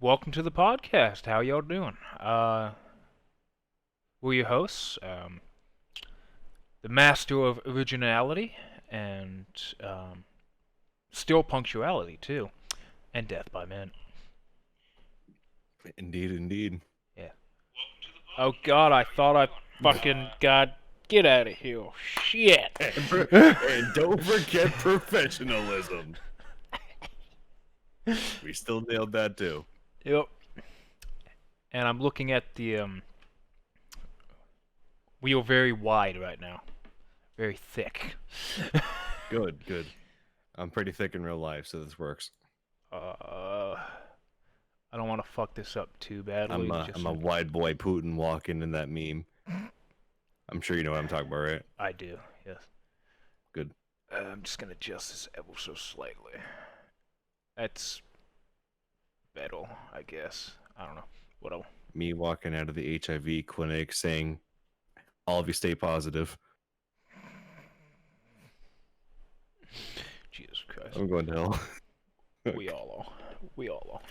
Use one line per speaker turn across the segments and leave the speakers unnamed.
Welcome to the podcast. How y'all doing? We're your hosts, the master of originality and still punctuality too, and death by men.
Indeed, indeed.
Yeah. Oh God, I thought I fucking got. Get out of here! Shit.
And don't forget professionalism. We still nailed that too.
Yep. And I'm looking at the wheel very wide right now, very thick.
Good, good. I'm pretty thick in real life, so this works.
I don't want to fuck this up too badly.
I'm a wide boy Putin walking in that meme. I'm sure you know what I'm talking about, right?
I do, yes.
Good.
I'm just gonna adjust this ever so slightly. That's better, I guess. I don't know. Whatever.
Me walking out of the HIV clinic saying, all of you stay positive.
Jesus Christ.
I'm going to hell.
We all are. We all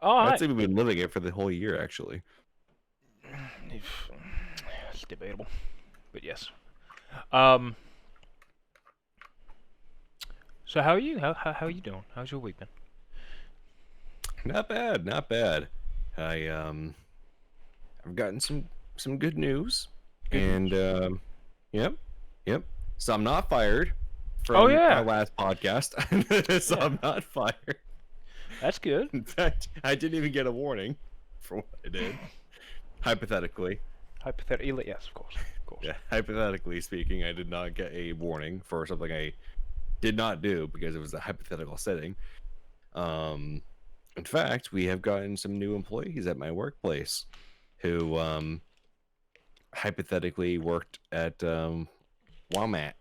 are.
I'd say we've been living it for the whole year, actually.
It's debatable, but yes. So how are you? How are you doing? How's your week been?
Not bad, not bad. I've gotten some good news, and yep. So I'm not fired from our last podcast. So I'm not fired.
That's good.
In fact, I didn't even get a warning for what I did. Hypothetically.
Hypothetically, yes, of course.
Yeah, hypothetically speaking, I did not get a warning for something I did not do because it was a hypothetical setting. In fact, we have gotten some new employees at my workplace who hypothetically worked at WAMAT,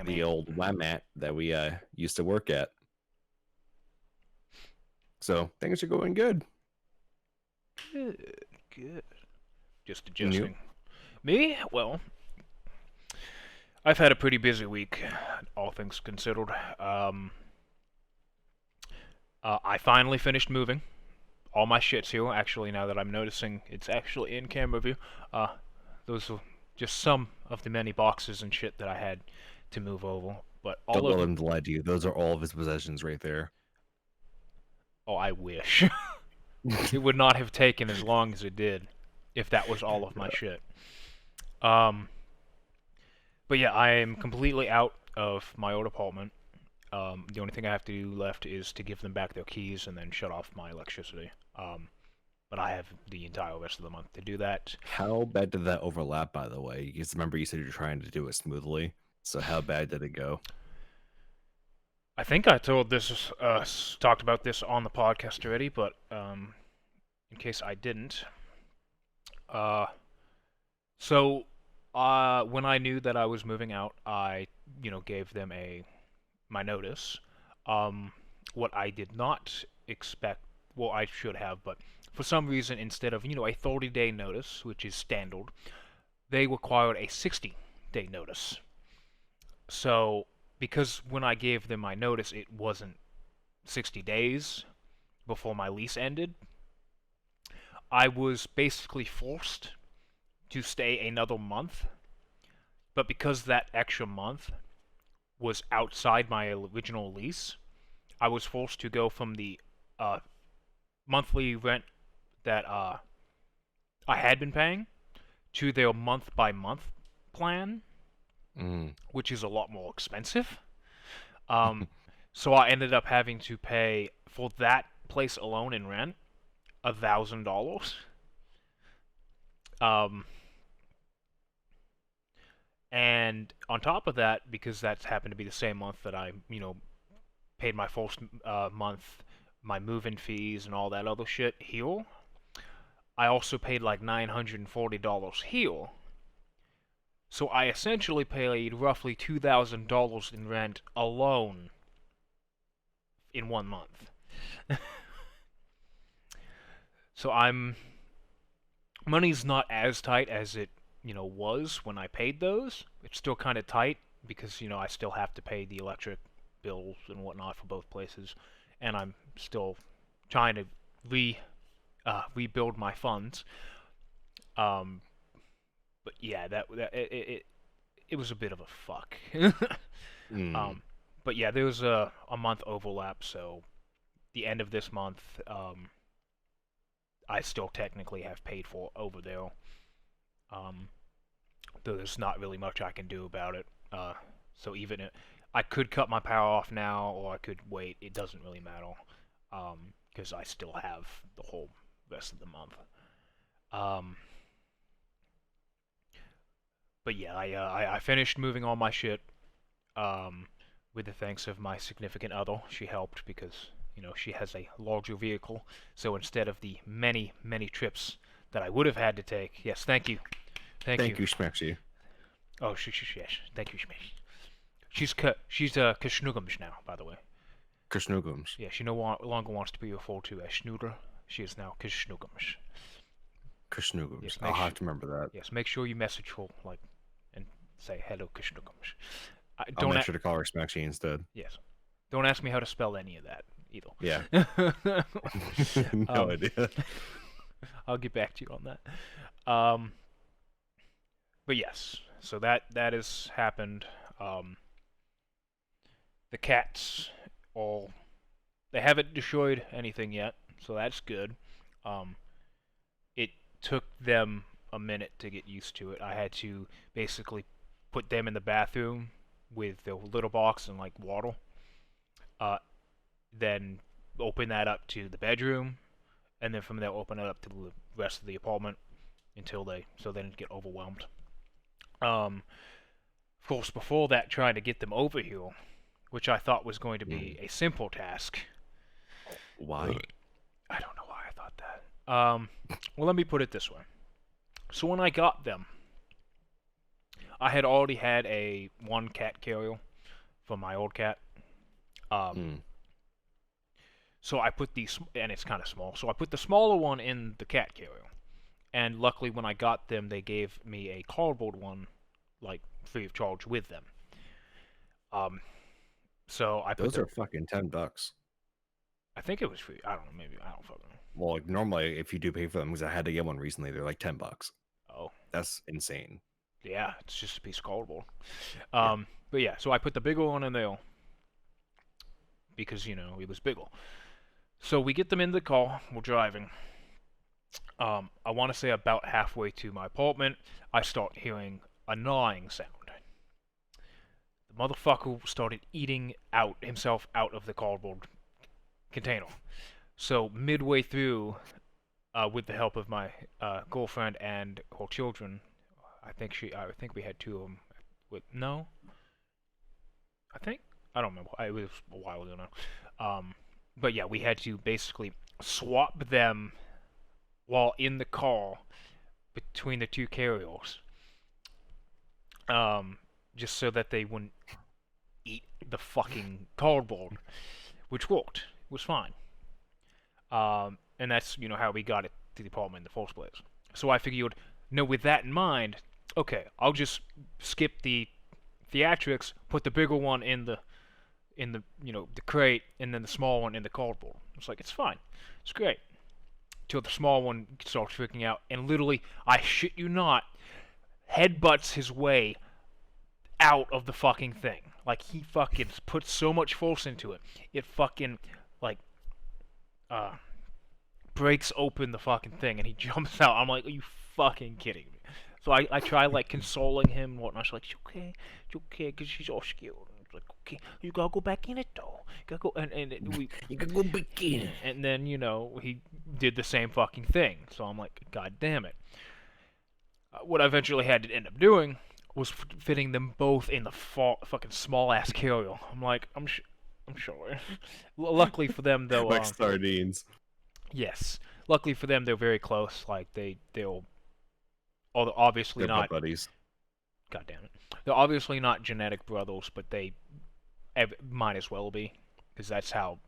the old WAMAT that we used to work at. So things are going good.
Good. Just adjusting. Me? Well, I've had a pretty busy week, all things considered. I finally finished moving. All my shit's here, actually, now that I'm noticing it's actually in camera view. Those are just some of the many boxes and shit that I had to move over. But all
Don't
of
let him lie to you. Those are all of his possessions right there.
Oh, I wish. It would not have taken as long as it did if that was all of my shit. But yeah, I am completely out of my old apartment. The only thing I have to do left is to give them back their keys and then shut off my electricity. But I have the entire rest of the month to do that.
How bad did that overlap, by the way? Because remember you said you're trying to do it smoothly. So how bad did it go?
I think I talked about this on the podcast already, but in case I didn't. So when I knew that I was moving out, I gave them my notice. What I did not expect, well, I should have, but for some reason, instead of a 30-day notice, which is standard, they required a 60-day notice. So because when I gave them my notice, it wasn't 60 days before my lease ended, I was basically forced to stay another month. But because that extra month was outside my original lease, I was forced to go from the monthly rent that I had been paying to their month-by-month plan, which is a lot more expensive. So I ended up having to pay for that place alone in rent $1,000. And on top of that, because that's happened to be the same month that I, paid my first month, my move-in fees and all that other shit here, I also paid like $940 here. So I essentially paid roughly $2,000 in rent alone in 1 month. So money's not as tight as it, was when I paid those. It's still kind of tight because, I still have to pay the electric bills and whatnot for both places, and I'm still trying to rebuild my funds. Um, but yeah, it was a bit of a fuck.
Mm.
But yeah, there was a month overlap, so the end of this month, I still technically have paid for over there. Um, though there's not really much I can do about it. So even if I could cut my power off now, or I could wait. It doesn't really matter, because I still have the whole rest of the month. Um, but yeah, I finished moving all my shit. Um, with the thanks of my significant other, she helped because she has a larger vehicle. So instead of the many trips that I would have had to take, yes, thank you, thank you.
Thank you, Schmexy.
Oh, yes, thank you, Schmidt. She's Kashnugums now, by the way.
Krishnugums.
Yeah, she no longer wants to be referred to as Schnuder. She is now Kashnugums.
Krishnugums.
Yes,
I'll have to remember that.
Yes, make sure you message her and say hello, Kashnugums.
I'll make sure to call her Schmexy instead.
Yes, don't ask me how to spell any of that either.
Yeah. No idea.
I'll get back to you on that. But yes, so that has happened. The cats they haven't destroyed anything yet, so that's good. It took them a minute to get used to it. I had to basically put them in the bathroom with the litter box and water. Then open that up to the bedroom, and then from there open it up to the rest of the apartment until they didn't get overwhelmed. Of course, before that, trying to get them over here, which I thought was going to be a simple task.
Why?
I don't know why I thought that. Well, let me put it this way. So when I got them, I had already had a one cat carrier for my old cat. So I put these, and it's kind of small. So I put the smaller one in the cat carrier, and luckily when I got them, they gave me a cardboard one, free of charge with them. So I put
those are fucking $10.
I think it was free. I don't know. Maybe I don't fucking know.
Well, normally if you do pay for them, because I had to get one recently, they're like $10.
Oh,
that's insane.
Yeah, it's just a piece of cardboard. But yeah, so I put the bigger one in there because it was bigger. So we get them in the car. We're driving. I want to say about halfway to my apartment, I start hearing a gnawing sound. The motherfucker started eating himself out of the cardboard container. So midway through, with the help of my girlfriend and her children, I think we had two of them. I don't remember. It was a while ago now. But yeah, we had to basically swap them while in the car between the two carriers. Just so that they wouldn't eat the fucking cardboard, which worked. It was fine. And that's, how we got it to the apartment in the first place. So I figured, with that in mind, okay, I'll just skip the theatrics, put the bigger one in the the crate, and then the small one in the cardboard. It's it's fine. It's great. Till the small one starts freaking out, and literally, I shit you not, headbutts his way out of the fucking thing. He fucking put so much force into it. It fucking, breaks open the fucking thing, and he jumps out. I'm like, are you fucking kidding me? So I try, consoling him and whatnot. She's like, it's okay, because she's all scared. Like, okay, you gotta go back in it though. You gotta go, and we.
You gotta go back in.
And then he did the same fucking thing. So I'm like, God damn it. What I eventually had to end up doing was fitting them both in the fucking small ass carrier. I'm like, I'm sure. Luckily for them, though.
Like sardines.
Yes. Luckily for them, they're very close. They'll. Although obviously
They're
not.
buddies.
God damn it. They're obviously not genetic brothers, but they might as well be, because that's how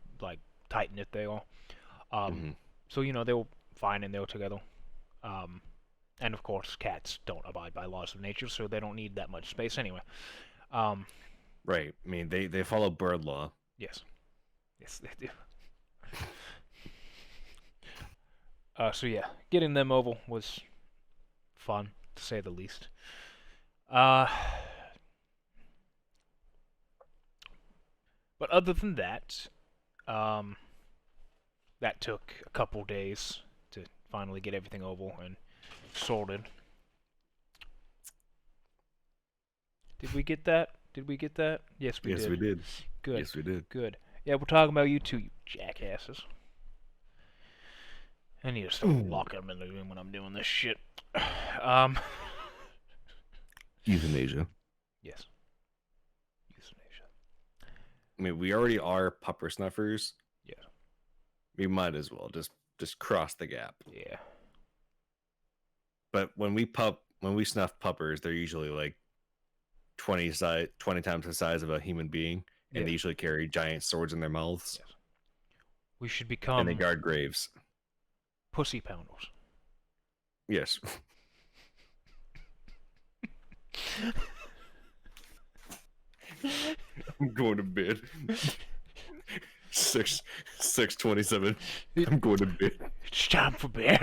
tight knit they are. So they'll fine and they're together. And of course, cats don't abide by laws of nature, so they don't need that much space anyway.
Right. I mean, they follow bird law.
Yes. Yes, they do. So yeah, getting them over was fun, to say the least. Uh, but other than that, um, that took a couple days to finally get everything over and sorted. Did we get that? Did we get that? Yes, we
Yes,
did.
we did.
Good.
Yes, we did.
Good. Yeah, we're talking about you two, you jackasses. I need to start locking them in the room when I'm doing this shit. Um.
Euthanasia.
Yes. Euthanasia.
I mean, we already are pupper snuffers.
Yeah.
We might as well just cross the gap.
Yeah.
But when we snuff puppers, they're usually like 20 times the size of a human being, and
Yeah.
they usually carry giant swords in their mouths,
Yes. We should
and
become
they guard graves.
pussy pounders.
Yes. I'm going to bed. 6:27. I'm going to bed.
It's time for bed.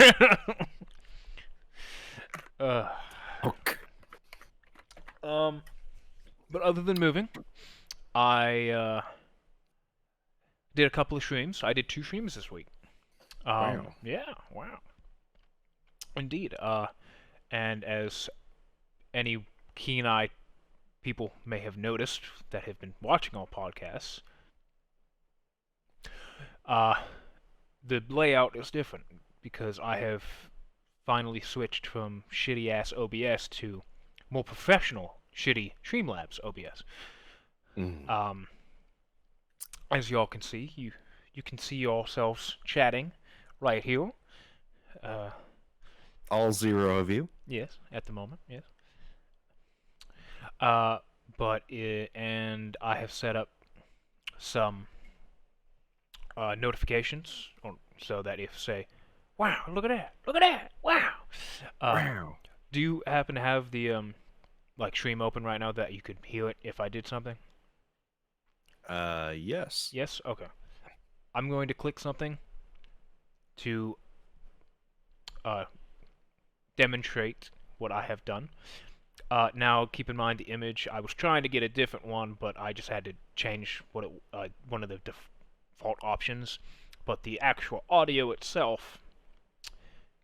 Okay.
But other than moving, I did a couple of streams. I did 2 streams this week.
Wow.
Yeah, wow. Indeed. And as any keen-eyed people may have noticed that have been watching our podcasts, the layout is different because I have finally switched from shitty-ass OBS to more professional, shitty Streamlabs OBS. As y'all can see, you can see yourselves chatting right here.
All 0 of you.
Yes, at the moment, yes. And I have set up some notifications so that if, say, wow, look at that, wow.
Wow.
Do you happen to have the like stream open right now that you could hear it if I did something?
Yes.
Yes? Okay. I'm going to click something to demonstrate what I have done. Now, keep in mind the image. I was trying to get a different one, but I just had to change one of the default options. But the actual audio itself,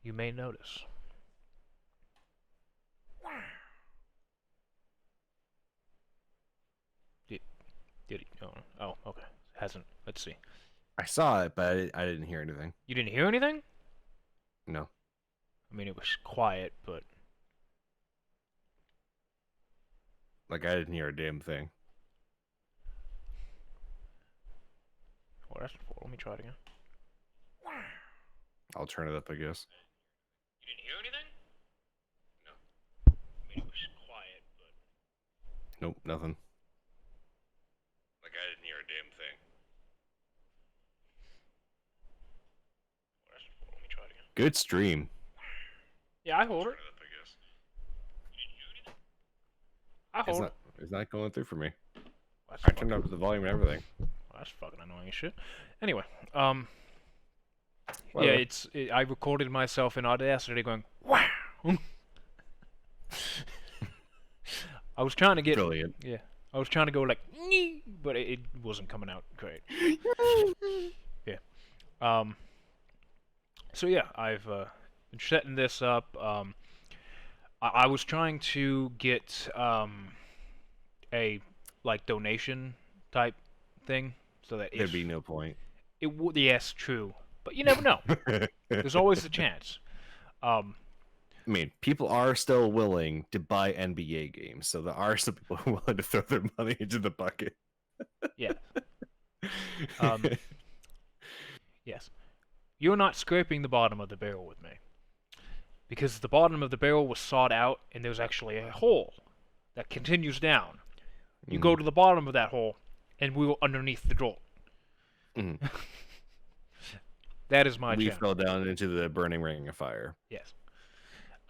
you may notice. Did it? Oh, okay. Hasn't. Let's see.
I saw it, but I didn't hear anything.
You didn't hear anything?
No.
I mean, it was quiet, but
Like, I didn't hear a damn thing.
well, that's before. Let me try it again.
I'll turn it up, I guess.
You didn't hear anything? No. I mean, it was quiet, but
Nope, nothing. Like, I didn't hear a damn thing.
well, that's before. Let me try it again.
Good stream.
Yeah, I hold it.
Turn it up, I guess.
You didn't hear anything? I hold it.
It's not going through for me.
That's
I turned up the volume and everything.
Well, that's fucking annoying as shit. Anyway,
Whatever.
yeah, I recorded myself in Audacity going, wow. I was trying to get,
Brilliant.
yeah, I was trying to go like, "Nee," but it wasn't coming out great. Yeah. So yeah, I've been setting this up. I was trying to get a like donation type thing so that
There'd be no point.
it would, yes, true, but you never know. There's always the chance.
I mean, people are still willing to buy NBA games, so there are some people who are willing to throw their money into the bucket.
Yeah. Yes. You're not scraping the bottom of the barrel with me. Because the bottom of the barrel was sawed out, and there's actually a hole that continues down. You go to the bottom of that hole, and we were underneath the dirt.
Mhm.
That is my
We
channel.
fell down into the burning ring of fire.
Yes.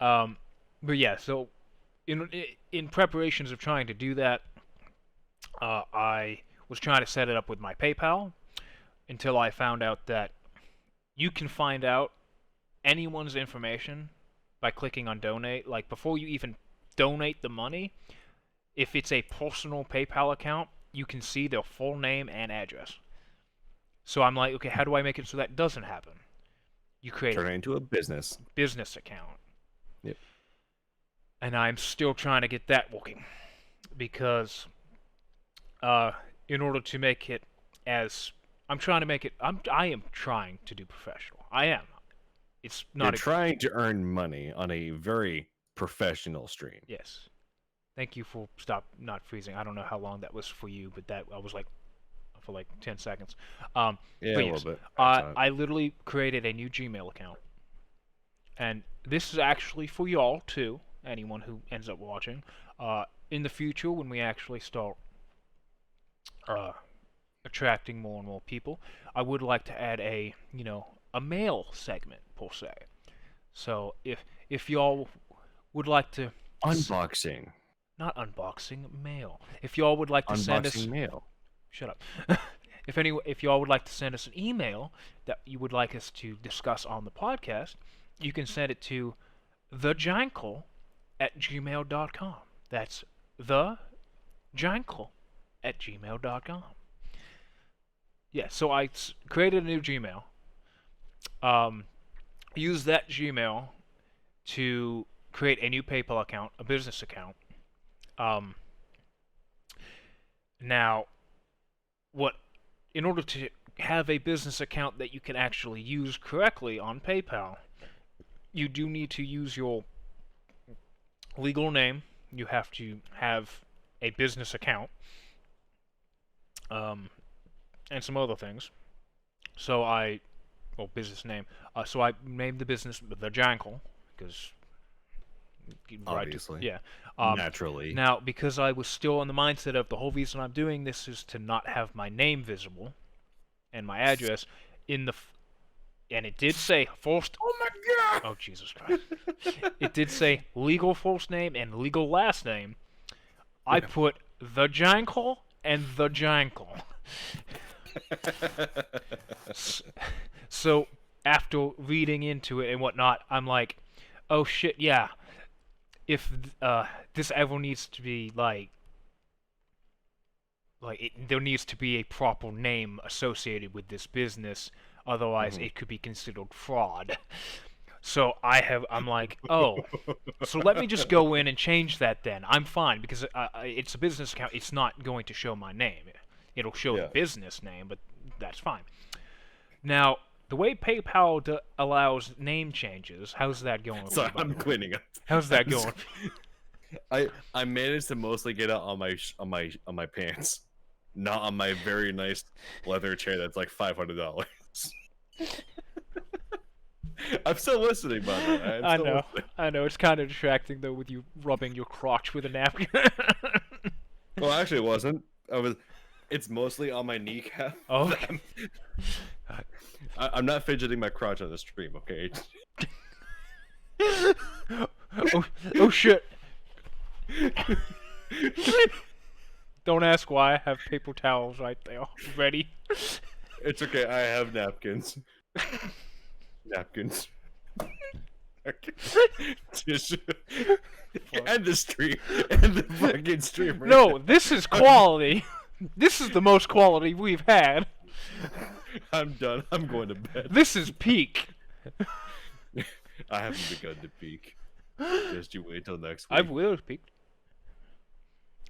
But yeah, so in preparations of trying to do that, I was trying to set it up with my PayPal until I found out that you can find out anyone's information by clicking on donate. Like before you even donate the money, if it's a personal PayPal account, you can see their full name and address. So I'm like, okay, how do I make it so that doesn't happen? You create
Turn
a
it into a business.
business account.
Yep.
And I'm still trying to get that working because in order to make it as I'm trying to make it I am trying to do professional. I am. It's
You're
not
trying to earn money on a very professional stream.
Yes. Thank you for not freezing. I don't know how long that was for you, but that I was like for like 10 seconds.
Yeah,
but
a
yes,
little bit.
I literally created a new Gmail account. And this is actually for y'all too, anyone who ends up watching. In the future, when we actually start attracting more and more people, I would like to add a mail segment per se. So if y'all would like to
Unboxing.
not unboxing mail, if y'all would like to send us
Unboxing mail.
shut up. If y'all would like to send us an email that you would like us to discuss on the podcast, you can send it to thejankle@gmail.com. That's thejankle@gmail.com. Yeah, so I created a new Gmail. Use that Gmail to create a new PayPal account, a business account. Now, in order to have a business account that you can actually use correctly on PayPal, you do need to use your legal name. You have to have a business account, and some other things. Business name. So I named the business The Jankle, because
Obviously.
yeah.
Naturally.
Now, because I was still in the mindset of the whole reason I'm doing this is to not have my name visible and my address and it did say first.
Oh my god!
Oh Jesus Christ! It did say legal first name and legal last name. I put The Jankle and The Jankle. So after reading into it and whatnot, I'm like, oh shit, yeah. If this ever needs to be there needs to be a proper name associated with this business, otherwise it could be considered fraud. So I'm like, oh, so let me just go in and change that then. I'm fine because it's a business account. It's not going to show my name. It'll show the business name, but that's fine. Now, the way PayPal allows name changes, how's that going?
So I'm cleaning up.
How's that going?
I managed to mostly get it on my pants, not on my very nice leather chair that's like $500. I'm still listening, by the way.
I know. It's kind of distracting though, with you rubbing your crotch with a napkin.
Well, actually, it wasn't. It's mostly on my kneecap.
Oh.
I'm not fidgeting my crotch on the stream, okay?
oh shit. Don't ask why. I have paper towels right there, ready.
It's okay. I have napkins. Napkins. Tissue. End the stream. End the fucking stream. Right
No, this is quality. This is the most quality we've had.
I'm done. I'm going to bed.
This is peak.
I haven't begun to peak. Just you wait till next week.
I will peak.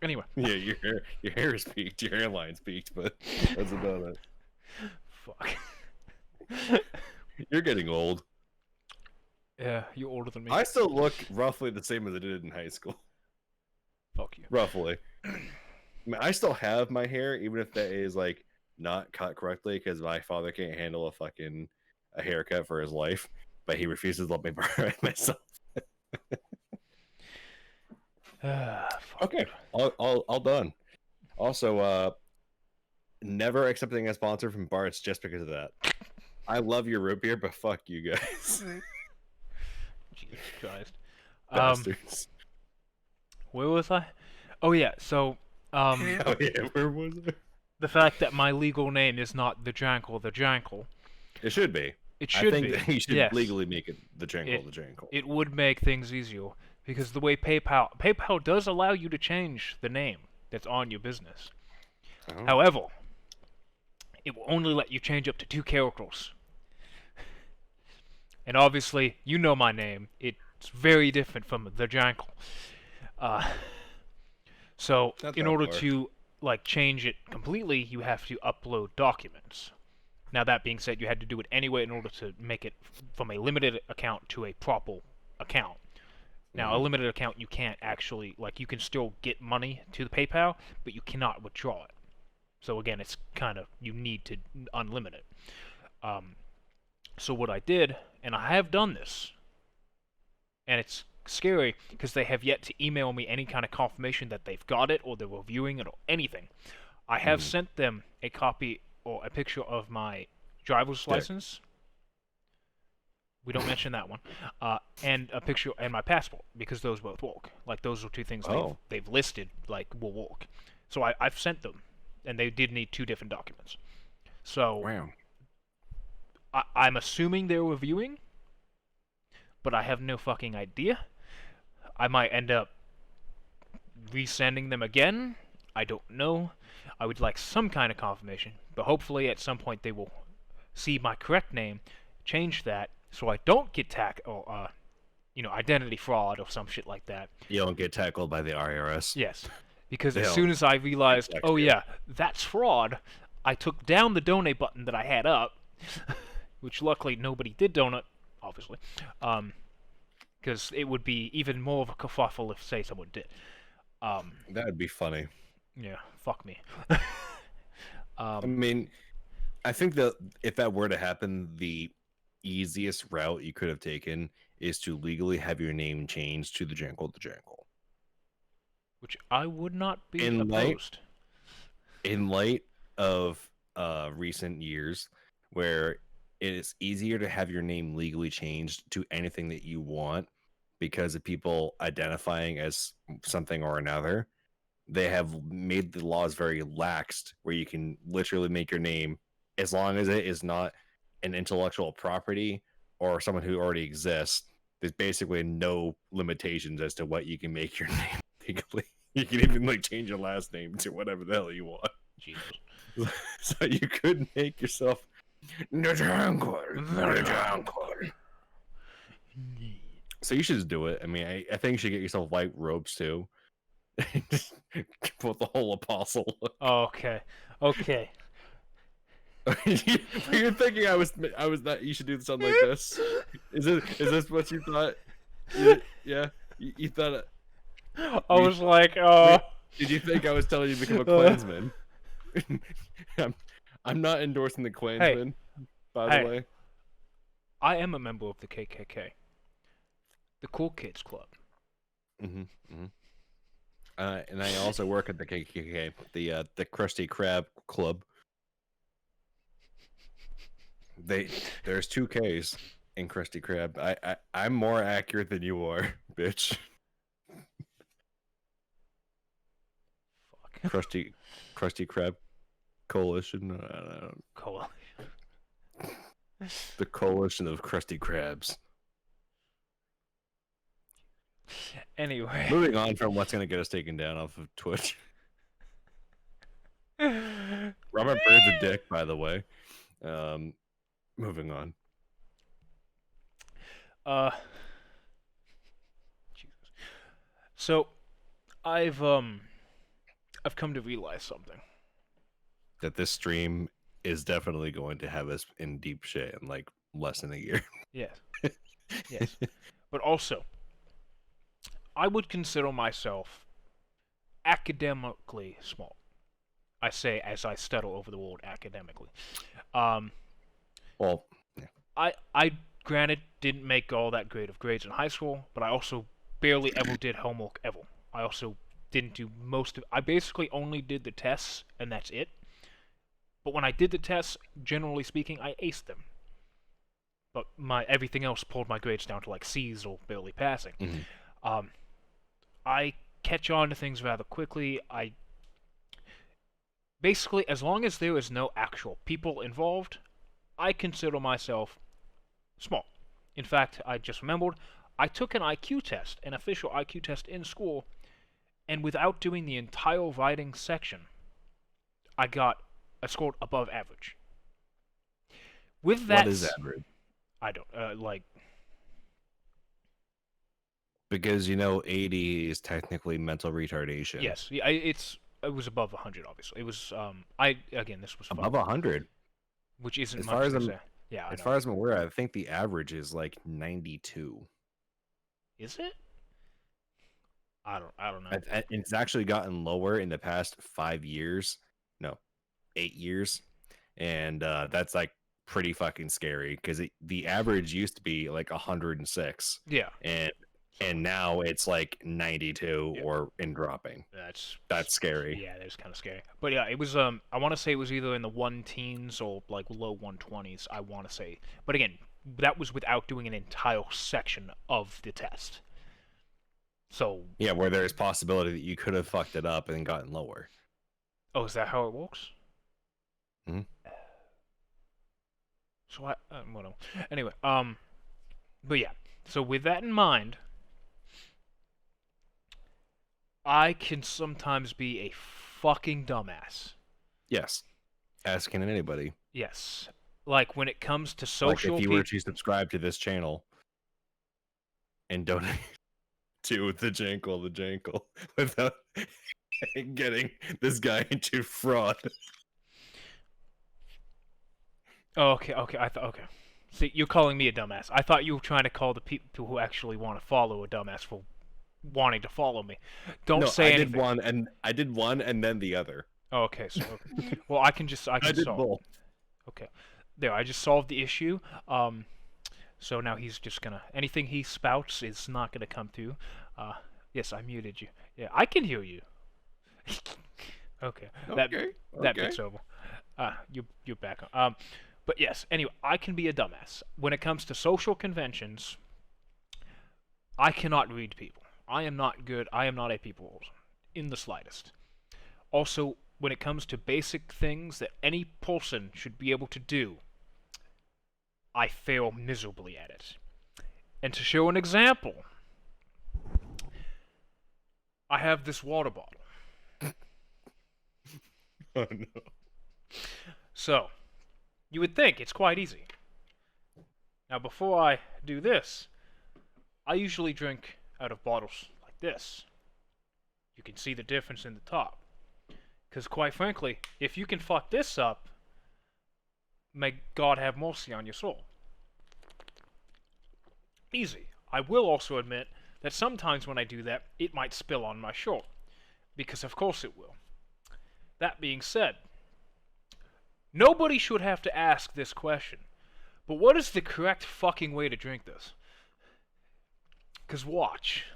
Anyway.
Yeah, your hair is peaked. Your hairline's peaked, but that's about it.
Fuck.
You're getting old.
Yeah, you're older than me.
I still look roughly the same as I did in high school.
Fuck you.
Roughly. I mean, I still have my hair, even if that is like not cut correctly, because my father can't handle a haircut for his life, but he refuses to let me borrow it myself. Okay, all done. Also, never accepting a sponsor from Bart's just because of that. I love your root beer, but fuck you guys.
Jesus Christ.
Bastards.
Where was I? Oh yeah, so
Oh yeah, where was it?
the fact that my legal name is not the Jankle,
It should be.
It
I
should
think
be.
that you should
Yes.
legally make it the
It
Jangle.
it would make things easier because the way PayPal does allow you to change the name that's on your business.
Oh.
However, it will only let you change up to 2 characters. And obviously, you know my name. It's very different from the Jankle. Uh, so
Not
in
that
order
far.
to like change it completely, you have to upload documents. Now that being said, you had to do it anyway in order to make it from a limited account to a proper account. Now, a
Mhm.
limited account, you can't actually, like, you can still get money to the PayPal, but you cannot withdraw it. So again, it's kind of, you need to unlimit it. Um, so what I did, and I have done this, and it's scary because they have yet to email me any kind of confirmation that they've got it or they're reviewing it or anything. I have
Mhm.
sent them a copy or a picture of my driver's
Dick.
license. We don't mention that one. And a picture and my passport because those both work. Like those are two things
Oh.
they've listed like will work. So I've sent them, and they did need 2 different documents. So
Wow.
I'm assuming they're reviewing, but I have no fucking idea. I might end up resending them again. I don't know. I would like some kind of confirmation, but hopefully at some point they will see my correct name, change that so I don't get or identity fraud or some shit like that.
You don't get tackled by the IRS.
Yes, because as
They'll
soon as I realized,
tax
oh
you.
yeah, that's fraud, I took down the donate button that I had up, which luckily nobody did donate, obviously, because it would be even more of a kerfuffle if, say, someone did.
That'd be funny.
Yeah, fuck me.
I mean, I think that if that were to happen, the easiest route you could have taken is to legally have your name changed to the Jangle the Jangle.
Which I would not be
In
opposed.
light of recent years, where it is easier to have your name legally changed to anything that you want because of people identifying as something or another, they have made the laws very laxed where you can literally make your name as long as it is not an intellectual property or someone who already exists. There's basically no limitations as to what you can make your name legally. You can even like change your last name to whatever the hell you want.
Jesus.
So you could make yourself the Jungle. So you should just do it. I mean, I think you should get yourself white robes too. Just put the whole apostle.
Okay. Okay.
You're thinking I was not. You should do something like this. Is this what you thought? Yeah, you thought.
I was like,
Did you think I was telling you to become a Klansman? I'm not endorsing the Klansman, by the way.
I am a member of the KKK, the Cool Kids Club.
And I also work at the KKK, the Krusty Krab Club. There's 2 Ks in Krusty Krab. I'm more accurate than you are, bitch.
Fuck.
Krusty Krab Coalition.
Cool.
The Coalition of Krusty Krabs.
Anyway.
Moving on from what's gonna get us taken down off of Twitch. Robert Bird's a dick, by the way. Moving on.
Jesus. So, I've come to realize something.
That this stream is definitely going to have us in deep shit in like less than a year.
Yes. Yes. But also, I would consider myself academically smart. I say as I stutter over the word academically.
Well,
I granted didn't make all that great of grades in high school, but I also barely ever did homework ever. I also didn't do I basically only did the tests and that's it. But when I did the tests, generally speaking, I aced them. But everything else pulled my grades down to like C's or barely passing.
mm-hmm.
I catch on to things rather quickly. Basically, as long as there is no actual people involved, I consider myself Small. In fact, I just remembered, I took an IQ test, an official IQ test in school, and without doing the entire writing section, I scored above average. With
What
that,
is average?
I don't like.
Because you know, 80 is technically mental retardation.
Yes, yeah, it was above 100. Obviously, it was. This was
Above
fun,
100.
which isn't
As
much
far as
to
I'm,
say. Yeah, I
as
know.
far as I'm aware, I think the average is like 92.
Is it? I don't know.
It's actually gotten lower in the past 5 years. No, 8 years, and that's like pretty fucking scary because the average used to be like 106,
Yeah.
and
So,
now it's like 92
yeah,
or in dropping.
that's
That's scary.
yeah, that's kind of scary. But yeah, it was I want to say it was either in the one teens or like low 120s. I want to say, but again, that was without doing an entire section of the test. So,
Yeah, where there's possibility that you could have fucked it up and gotten lower.
oh, is that how it works?
Mhm.
So well, anyway, but yeah. So with that in mind, I can sometimes be a fucking dumbass.
Yes, asking anybody.
Yes. Like when it comes to
Like
social
if you were to subscribe to this channel and donate to the Jankle without getting this guy into fraud.
Oh, okay. I thought okay. See, you're calling me a dumbass. I thought you were trying to call the people who actually want to follow a dumbass for wanting to follow me. Don't
No,
say
I
anything.
did one and then the other.
Oh, okay. So okay. Well, I can
I did
solve.
both.
Okay. There, I just solved the issue. So now he's just gonna anything he spouts is not gonna come through. Yes, I muted you. Yeah, I can hear you. Okay. That
Okay.
that bit's over. You're back on. But yes. Anyway, I can be a dumbass when it comes to social conventions. I cannot read people. I am not good. I am not a people person in the slightest. Also, when it comes to basic things that any person should be able to do, I fail miserably at it. And to show an example, I have this water bottle.
Oh no.
So, you would think it's quite easy. Now, before I do this, I usually drink out of bottles like this. You can see the difference in the top. Because, quite frankly, if you can fuck this up, may God have mercy on your soul. Easy. I will also admit that sometimes when I do that, it might spill on my shirt. Because of course it will. That being said, nobody should have to ask this question. But what is the correct fucking way to drink this? Because watch.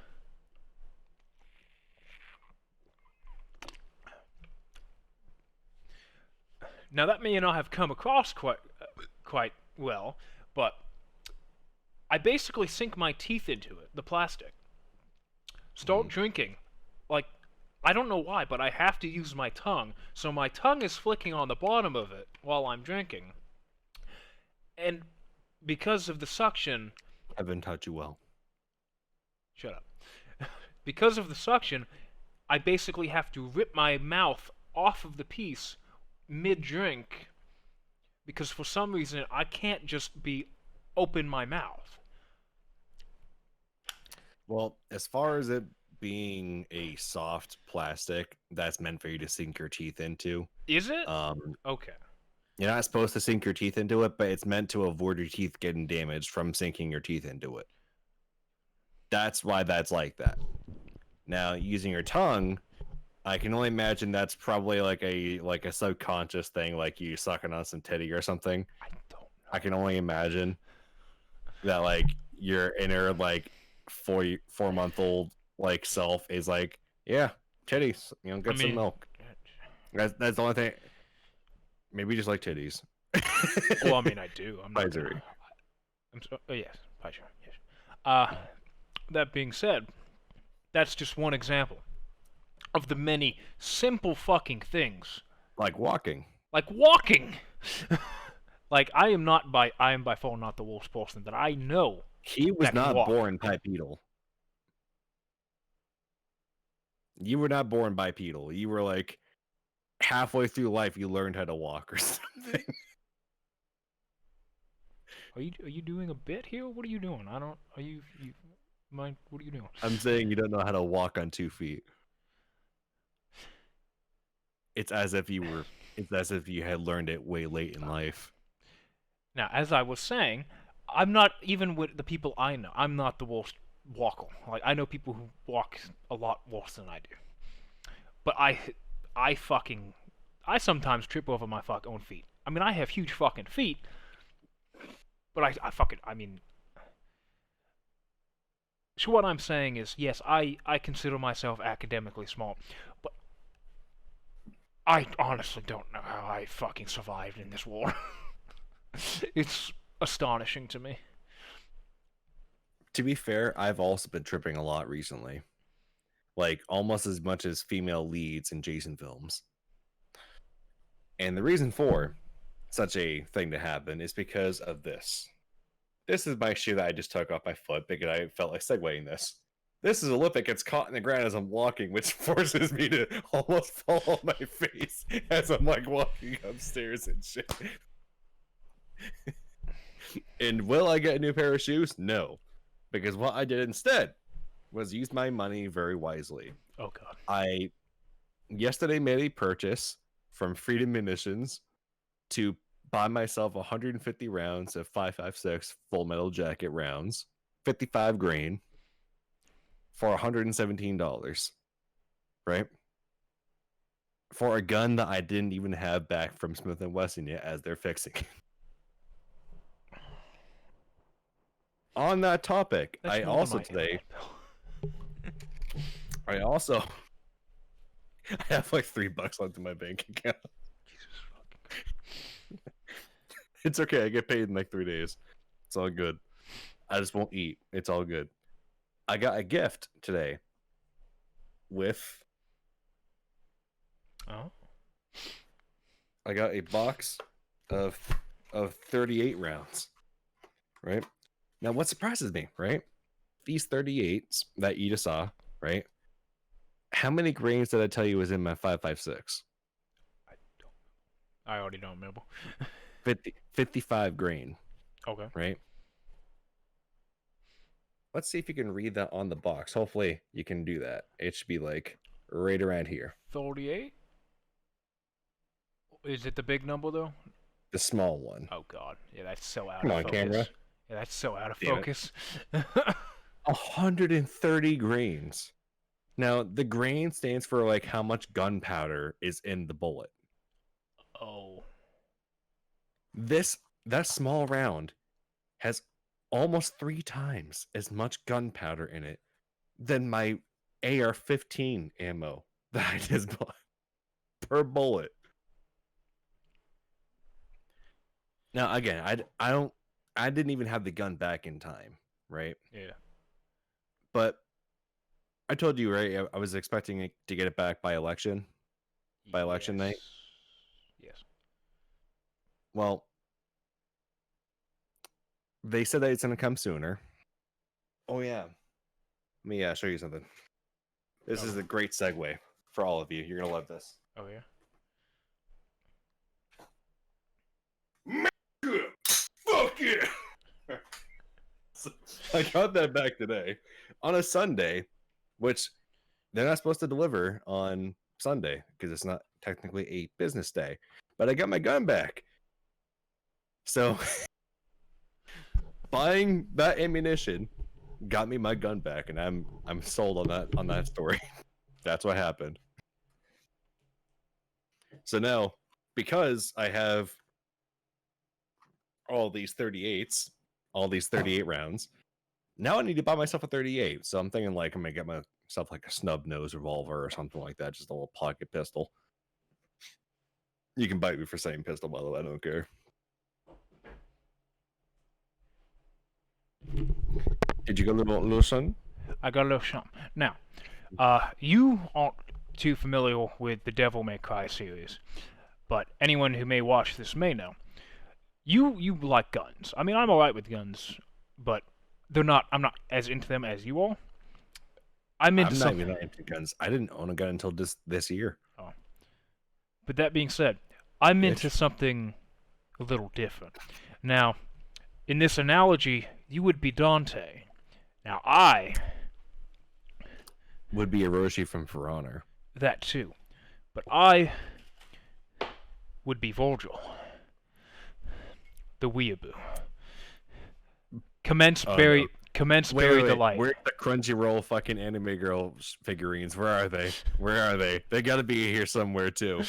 Now that may not have come across quite well, but I basically sink my teeth into it, the plastic. Start drinking. Like, I don't know why, but I have to use my tongue, so my tongue is flicking on the bottom of it while I'm drinking. And because of the suction...
Heaven taught you well.
Shut up. Because of the suction, I basically have to rip my mouth off of the piece mid-drink, because for some reason I can't just be open my mouth.
Well, as far as it being a soft plastic that's meant for you to sink your teeth into,
Is it?
you're
Okay.
not supposed to sink your teeth into it, but it's meant to avoid your teeth getting damaged from sinking your teeth into it. That's why that's like that. Now, using your tongue, I can only imagine that's probably like a subconscious thing, like you sucking on some titty or something.
I don't know.
I can only imagine that like your inner like 4-month-old like self is like, yeah, titties, get some milk. That's the only thing. Maybe just like titties.
Well, I mean, I do. I'm not.
Pfizer.
Yes, Pfizer. Yes. That being said, that's just one example of the many simple fucking things.
Like walking.
Like walking! Like I am by far not the worst person that I know
He was
that can
not
walk.
born bipedal. You were not born bipedal. You were like halfway through life you learned how to walk or something.
Are you doing a bit here? What are you doing? I don't. Are you mind? What are you doing?
I'm saying you don't know how to walk on 2 feet. It's as if you had learned it way late in life.
Now, as I was saying, I'm not even with the people I know. I'm not the worst walker. Like I know people who walk a lot worse than I do. But I sometimes trip over my own feet. I mean, I have huge fucking feet, but I mean. So what I'm saying is, yes, I consider myself academically smart, but I honestly don't know how I fucking survived in this war. It's astonishing to me.
To be fair, I've also been tripping a lot recently. Like almost as much as female leads in Jason films. And the reason for such a thing to happen is because of this. This is my shoe that I just took off my foot because I felt like segueing this. This is a lip that gets caught in the ground as I'm walking, which forces me to almost fall on my face as I'm like walking upstairs and shit. And will I get a new pair of shoes? No. Because what I did instead was use my money very wisely.
Oh god.
I yesterday made a purchase from Freedom Munitions to buy myself 150 rounds of 5.56 Full Metal Jacket rounds, 55 grain, for $117, right? For a gun that I didn't even have back from Smith & Wesson yet, as they're fixing. On that topic,
That's
I
more than
also
my
today,
internet bill.
I also, I have like $3 left in my bank account.
Jesus fucking.
It's okay. I get paid in like 3 days. It's all good. I just won't eat. It's all good. I got a gift today with.
Oh.
I got a box of 38 rounds. Right? Now, what surprises me, right? These 38s that you just saw, right? How many grains did I tell you was in my 5.56?
I already don't remember.
55 grain,
Okay.
right? Let's see if you can read that on the box. Hopefully you can do that. It should be like right around here.
38? Is it the big number though?
The small one.
Oh god. Yeah, that's so out
Come
of
on,
focus.
camera.
Yeah, that's so out of
Damn it.
focus.
130 grains. Now, the grain stands for like how much gunpowder is in the bullet.
Oh.
That small round has almost 3 times as much gunpowder in it than my AR-15 ammo that I just bought per bullet. Now, again, I didn't even have the gun back in time, right?
Yeah.
But I told you, right? I was expecting to get it back by election night.
Yes.
Well, they said that it's going to come sooner. Oh, yeah. Let me show you something. This is a great segue for all of you. You're going to love this.
Oh yeah.
Fuck yeah! So, I got that back today on a Sunday, which they're not supposed to deliver on Sunday because it's not technically a business day. But I got my gun back. So buying that ammunition got me my gun back, and I'm sold on that story. That's what happened. So now, because I have all these 38s, all these 38 rounds, now I need to buy myself a 38. So I'm thinking like I'm gonna get myself like a snub nose revolver or something like that, just a little pocket pistol. You can bite me for saying pistol, by the way. I don't care. Did you get a little son?
I got a little something. Now, you aren't too familiar with the Devil May Cry series, but anyone who may watch this may know. You like guns. I mean, I'm alright with guns, but they're not. I'm not as into them as you are. I'm into
I'm not
something.
even that into guns. I didn't own a gun until this year.
Oh. But that being said, I'm into
Bitch.
something a little different. Now, in this analogy, you would be Dante. Now,
Would be Orochi from For Honor.
that too. But I would be Vol'jel, the weeaboo. Commence
Oh
bury,
no.
commence
Wait,
bury
wait,
the
wait.
light.
Where's the Crunchyroll fucking anime girl figurines? Where are they? Where are they? They gotta be here somewhere too.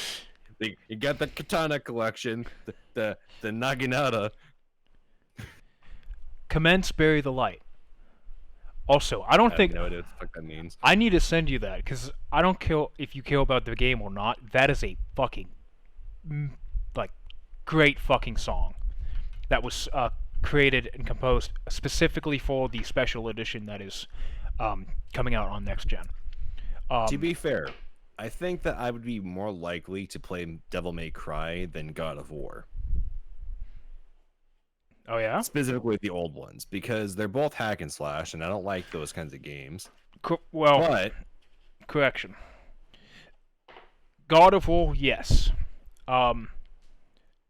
You got the Katana collection, the Naginata.
Commence bury the light. Also, I don't
I have
think
no idea what the fuck that means.
I need to send you that because I don't care if you care about the game or not. That is a fucking like great fucking song that was created and composed specifically for the special edition that is coming out on next gen.
To be fair, I think that I would be more likely to play Devil May Cry than God of War.
Oh yeah.
Specifically the old ones, because they're both hack and slash, and I don't like those kinds of games.
Well,
But
correction. God of War, yes.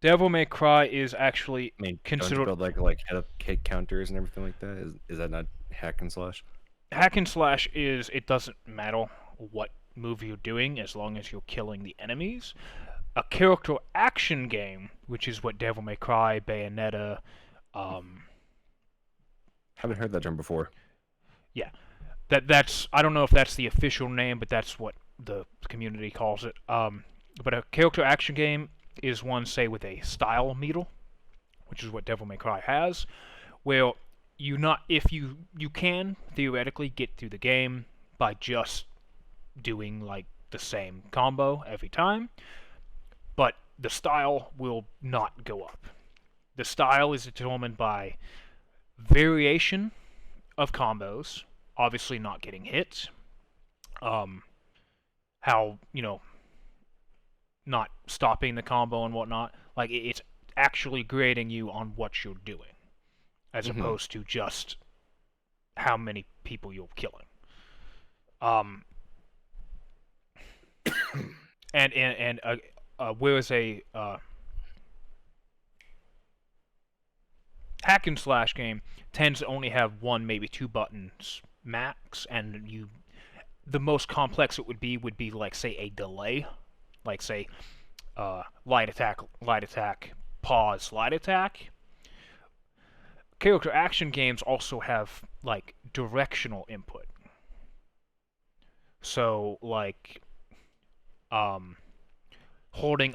Devil May Cry is actually
I mean, don't you
considered
build hit counters and everything like that? Is that not hack and slash?
hack and slash. Is it doesn't matter what move you're doing as long as you're killing the enemies. A character action game, which is what Devil May Cry, Bayonetta,
Haven't heard that term before.
yeah, that's I don't know if that's the official name, but that's what the community calls it. But a character action game is one, say, with a style meter, which is what Devil May Cry has, where you not if you can theoretically get through the game by just doing like the same combo every time, but the style will not go up. The style is determined by variation of combos, obviously not getting hit, how, not stopping the combo and whatnot. Like, it's actually grading you on what you're doing, as opposed to just how many people you're killing. Whereas a hack and slash game tends to only have one, maybe two buttons max, and the most complex it would be like, say, a delay, like, say, light attack, pause, light attack. Character action games also have like directional input. So like holding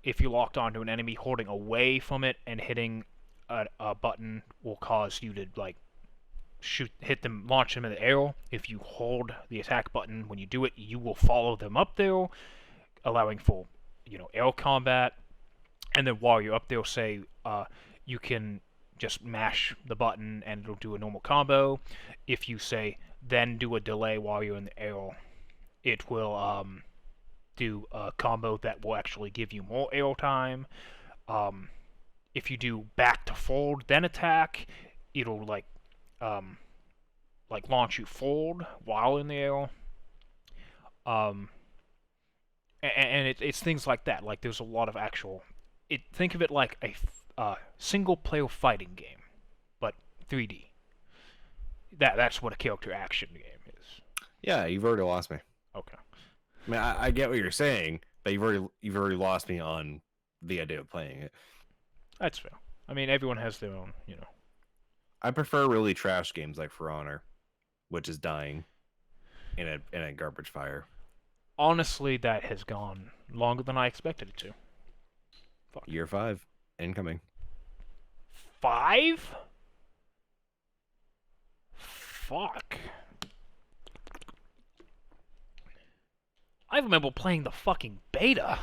if you're locked onto an enemy, holding away from it and hitting a button will cause you to like hit them, launch them in the air. If you hold the attack button when you do it, you will follow them up there, allowing for air combat. And then while you're up there, say you can just mash the button and it'll do a normal combo. If you say then do a delay while you're in the air, it will do a combo that will actually give you more air time. If you do back to forward then attack, it'll like launch you forward while in the air. And it's things like that. Like, there's a lot of actual. Think of it like a single-player fighting game, but 3D. That's what a character action game is.
Yeah, you've already lost me.
Okay.
I mean, I get what you're saying, but you've already lost me on the idea of playing it.
That's fair. I mean, everyone has their own,
I prefer really trash games like For Honor, which is dying in a garbage fire.
Honestly, that has gone longer than I expected it to. Fuck.
Year 5 incoming.
5? Fuck. I remember playing the fucking beta.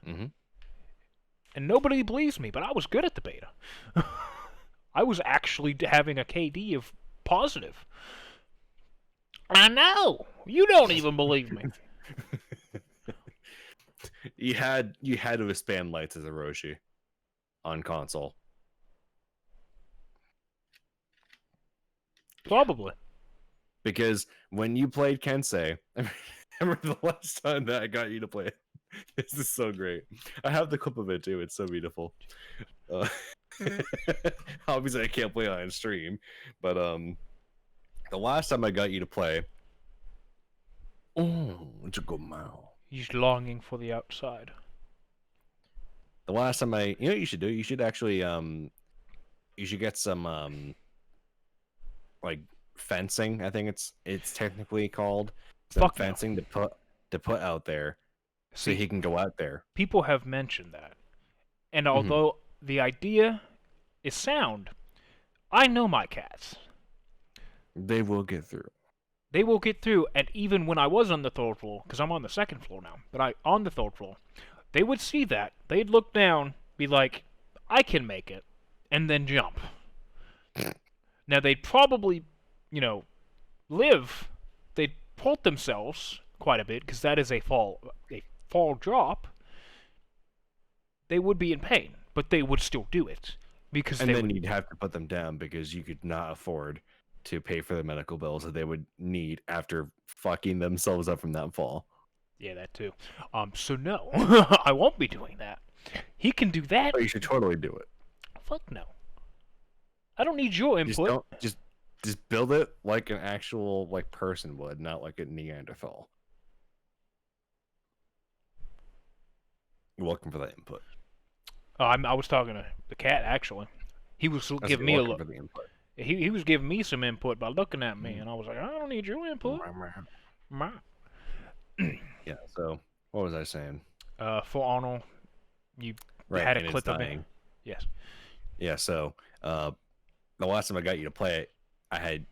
Mm-hmm.
And nobody believes me, but I was good at the beta. I was actually having a KD of positive. I know. You don't even believe me.
You had to have spam lights as a Roshi. on console.
Probably.
Because when you played Kensei, I remember the last time that I got you to play it. This is so great. I have the clip of it too. It's so beautiful. Uh, obviously, I can't play it on stream, but the last time I got you to play, oh, it's a good mouth.
He's longing for the outside.
The last time you know what you should do? You should actually you should get some like fencing. I think it's technically called some
Fuck no.
fencing to put out there, so
See,
he can go out there.
people have mentioned that, and although the idea is sound, I know my cats.
They will get through.
They will get through, and even when I was on the third floor, because I'm on the second floor now, but on the third floor, they would see that, they'd look down, be like, I can make it, and then jump. Now, they'd probably, they'd hurt themselves quite a bit, because that is a fall drop. They would be in pain, but they would still do it. Because
And then you'd have to put them down because you could not afford to pay for the medical bills that they would need after fucking themselves up from that fall.
Yeah, that too. So no, I won't be doing that. He can do that.
But you should totally do it.
Fuck no. I don't need your input.
Just build it like an actual like person would, not like a Neanderthal. You're welcome for that input.
I was talking to the cat actually. He was giving me a look. He was giving me some input by looking at me, and I was like, I don't need your input.
Yeah. So what was I saying?
For Arnold, you
Right,
had
and
a
it's
clip of it.
dying.
Yes.
Yeah. So the last time I got you to play it,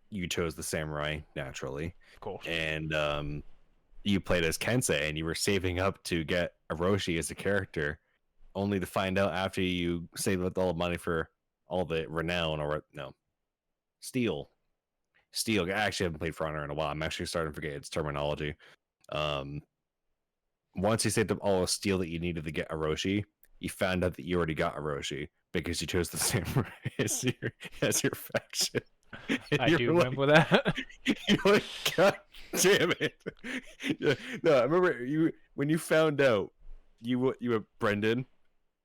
you chose the samurai naturally,
Of course.
and you played as Kensei, and you were saving up to get Orochi as a character, only to find out after you saved up all the money for all the renown steel. I actually haven't played For Honor in a while. I'm actually starting to forget its terminology. Once you saved up all the steel that you needed to get Orochi, you found out that you already got Orochi because you chose the samurai as your faction.
I do remember that.
You're like, God damn it! Yeah, no, I remember when you found out you were Brendan,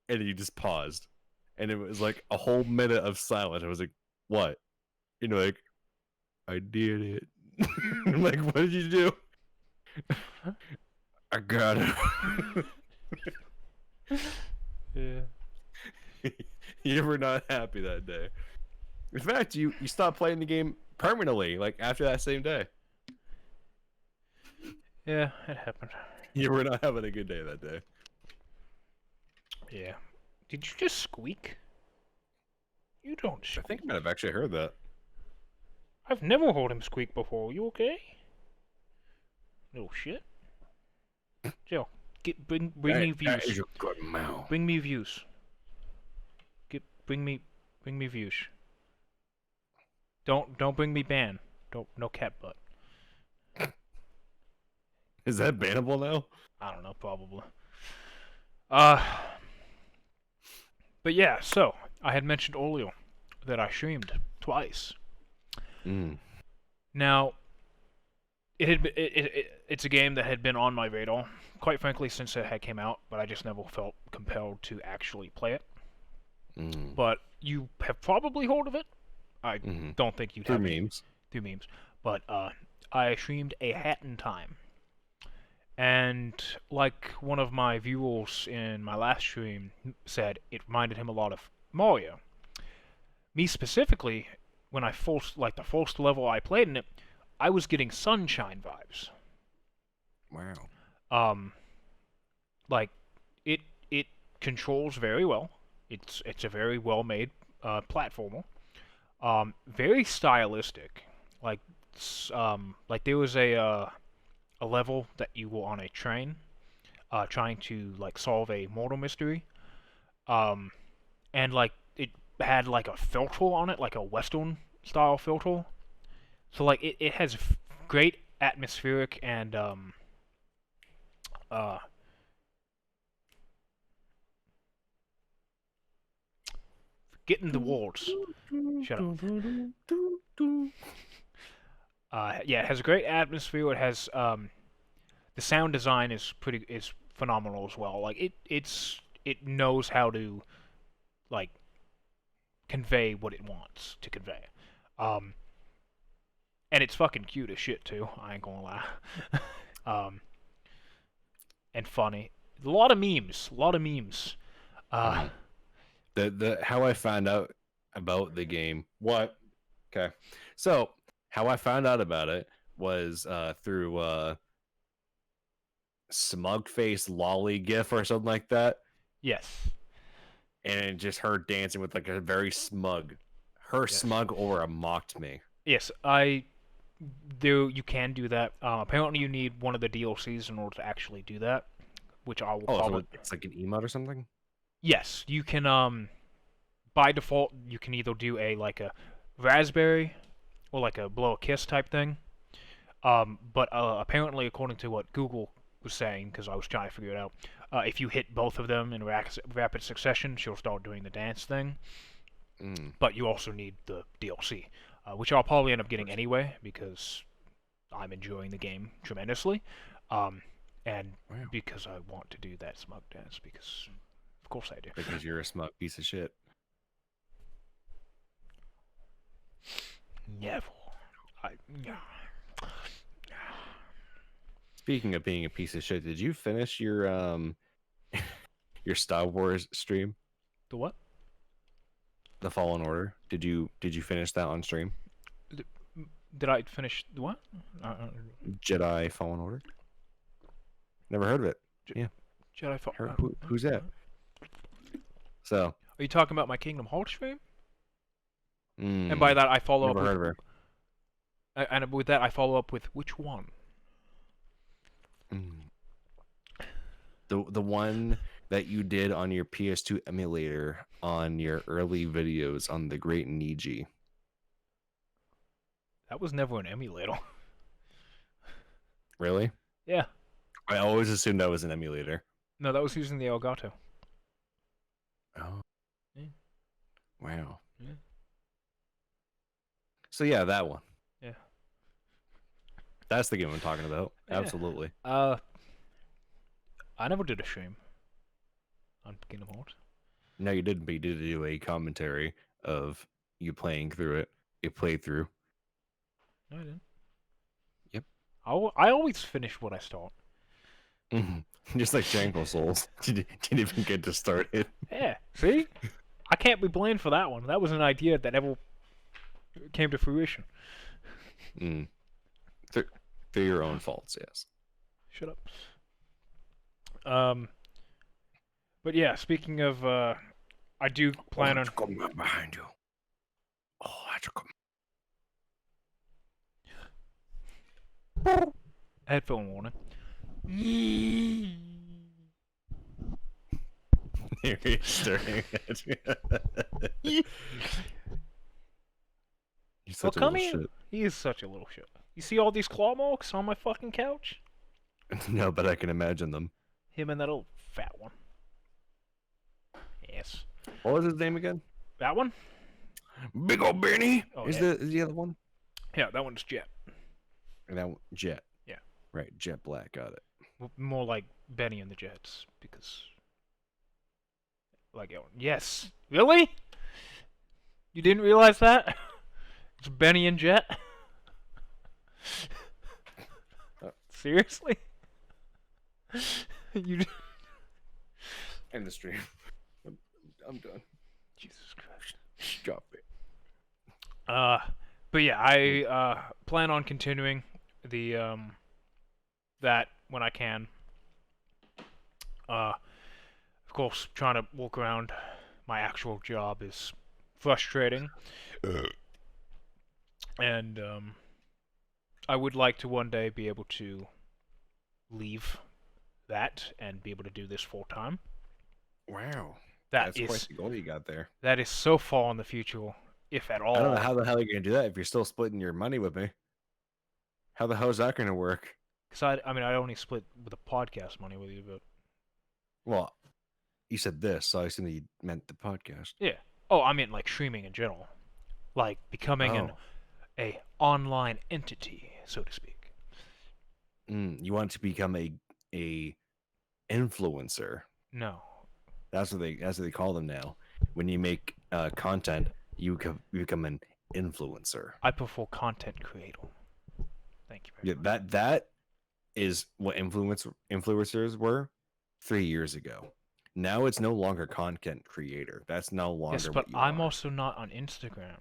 and you just paused, and it was like a whole minute of silence. I was like, "What?" And you're like, "I did it." I'm like, "What did you do?" I got it.
Yeah.
You were not happy that day. In fact, you stopped playing the game permanently, like after that same day.
Yeah, it happened.
You were not having a good day that day.
Yeah. Did you just squeak? You don't
I
squeak.
think I might have actually heard that.
I've never heard him squeak before. You okay? No shit. Joe, bring me views.
That is a good mouth.
Bring me views. Bring me views. Don't bring me ban. No cat butt.
Is that bannable now?
I don't know, probably. But yeah, so I had mentioned earlier that I streamed twice. Now, it's a game that had been on my radar, quite frankly, since it had came out, but I just never felt compelled to actually play it. But you have probably heard of it. I don't think you'd have
memes.
Through memes. But I streamed A Hat in Time. And like one of my viewers in my last stream said, it reminded him a lot of Mario. Me specifically, when I the first level I played in it, I was getting Sunshine vibes.
Wow.
Like it controls very well. It's a very well made platformer. Very stylistic. Like there was a level that you were on a train, trying to like solve a murder mystery. And like it had like a filter on it, like a Western style filter. So like it has great atmospheric and Get in the walls. Shut up. Yeah, it has a great atmosphere. It has the sound design is phenomenal as well. Like it knows how to like convey what it wants to convey. Um, and it's fucking cute as shit too. I ain't gonna lie. um, and funny. A lot of memes. A lot of memes.
The how I found out about the game. What? Okay. So how I found out about it was through smug face lolly gif or something like that,
Yes.
and just her dancing with like a very smug,
Yes.
smug aura mocked me.
Yes, you can do that. Apparently, you need one of the DLCs in order to actually do that, which I will
Oh, so
probably.
it's like an emote or something.
Yes, you can. By default, you can either do a raspberry or like a blow a kiss type thing. But apparently, according to what Google was saying, because I was trying to figure it out, if you hit both of them in rapid succession, she'll start doing the dance thing. But you also need the DLC, which I'll probably end up getting anyway because I'm enjoying the game tremendously, and because I want to do that smug dance because, of course, I do.
Because you're a smug piece of shit.
Never.
Speaking of being a piece of shit, did you finish your your Star Wars stream?
The what?
The Fallen Order. Did you finish that on stream?
Did I finish the what?
Jedi Fallen Order. Never heard of it. Yeah.
Jedi Fallen.
Who's that? So.
Are you talking about my Kingdom Hearts stream? And by that I follow
never
up.
Heard of her.
And with that I follow up with which one?
The one that you did on your PS2 emulator on your early videos on the Great Niji.
That was never an emulator.
Really?
Yeah.
I always assumed that was an emulator.
No, that was using the Elgato.
Oh.
Yeah.
Wow.
Yeah.
So yeah, that one.
Yeah.
That's the game I'm talking about.
Yeah.
Absolutely.
I never did a stream on Kingdom Hearts.
No, you didn't, but you did do a commentary of you playing through it. You played through.
No, I didn't.
Yep.
I always finish what I start.
Just like Jangle Souls. Didn't even get to start it.
Yeah, see? I can't be blamed for that one. That was an idea that never came to fruition.
Through your own faults, yes.
Shut up. But yeah, speaking of, I do plan on.
Come behind you. Oh, I should come.
Headphone warning.
Here he's staring at you. He's such a little shit.
He is such a little shit. You see all these claw marks on my fucking couch?
No, but I can imagine them.
Him and that old fat one. Yes.
What was his name again?
That one?
Big ol' Benny.
Oh,
is
yeah.
the other one?
Yeah, that one's Jet.
And that one, Jet.
Yeah.
Right, Jet Black. Got it.
More like Benny and the Jets because, like, yes, really? You didn't realize that? It's Benny and Jet. Seriously? You
End the stream. I'm done.
Jesus Christ.
Stop it.
But yeah, I plan on continuing the that when I can. Of course, trying to walk around my actual job is frustrating. And I would like to one day be able to leave that and be able to do this full time.
Wow.
That's
quite the goal you got there.
That is so far in the future, if at all.
I don't know how the hell you're gonna do that if you're still splitting your money with me. How the hell is that gonna work?
Because I only split with the podcast money with you, but
well, you said this, so I assume that you meant the podcast.
Yeah. Oh, I mean like streaming in general, like becoming an
Oh,
a online entity, so to speak.
you want to become a influencer.
No,
That's what they call them now. When you make content, you become an influencer.
I prefer content creator. Thank you very
Yeah,
much.
that is what influencers were 3 years ago. Now it's no longer content creator. That's no
Yes,
longer
but
what you
I'm
are.
also not on Instagram,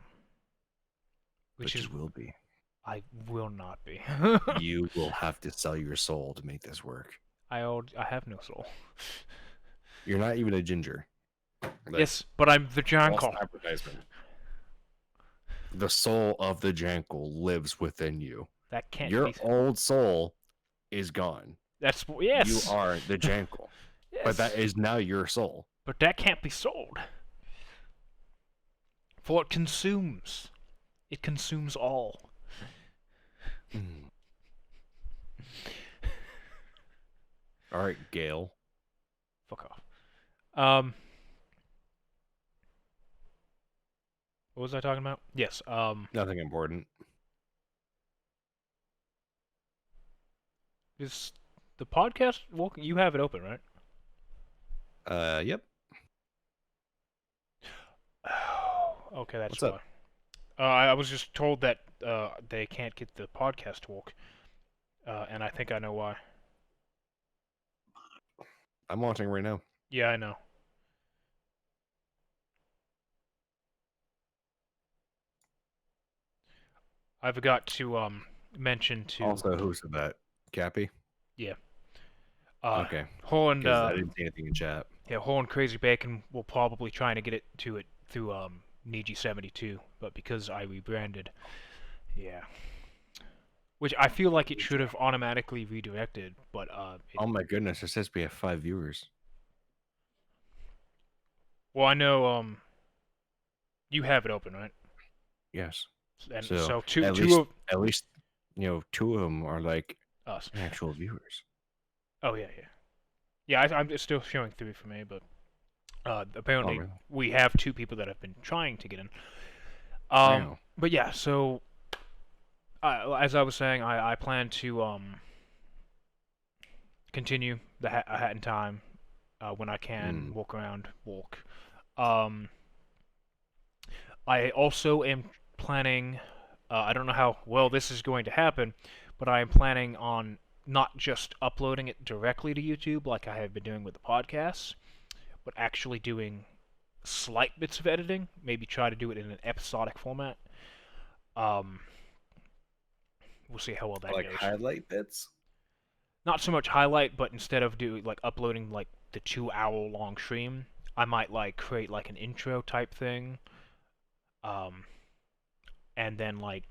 which
But
is
you will be.
I will not be.
You will have to sell your soul to make this work.
I have no soul.
You're not even a ginger. Like
Yes, but I'm the
false
Jankle.
advertisement. The soul of the Jankle lives within you.
That can't
Your
be.
old soul is gone.
That's
You
yes,
are the Jankle. But that
yes.
is now your soul.
But that can't be sold. For it consumes. It consumes all.
Mm. All right, Gail.
Fuck off. Um, what was I talking about? Yes.
Nothing important.
Is the podcast? Well, you have it open, right?
Yep.
Okay, that's
What's up?
why. I was just told that they can't get the podcast to work, and I think I know why.
I'm watching right now.
Yeah, I know. I forgot to mention to
Also, who said that? Cappy?
yeah.
Okay.
Hole and
Because I didn't see anything in chat.
yeah, Hole and Crazy Bacon will probably trying to get it through Niji72, but because I rebranded, yeah. Which I feel like it should have automatically redirected, but
Oh my goodness, it says we have 5 viewers.
well, I know you have it open, right?
Yes.
And
So
so
at
two
least
of
at least 2 of them are like
us.
actual viewers.
Oh yeah, yeah, yeah. I'm it's still showing 3 for me, but
Oh
apparently
really?
we have 2 people that have been trying to get in.
Wow.
But yeah, so as I was saying, I plan to continue the a Hat in Time when I can walk around, walk. Um, I also am planning. I don't know how well this is going to happen, but I am planning on not just uploading it directly to YouTube like I have been doing with the podcasts, but actually doing slight bits of editing. Maybe try to do it in an episodic format. Um, we'll see how well that
Like
goes.
highlight bits?
Not so much highlight, but instead of doing like uploading like the 2 hour long stream, I might like create like an intro type thing, um, and then like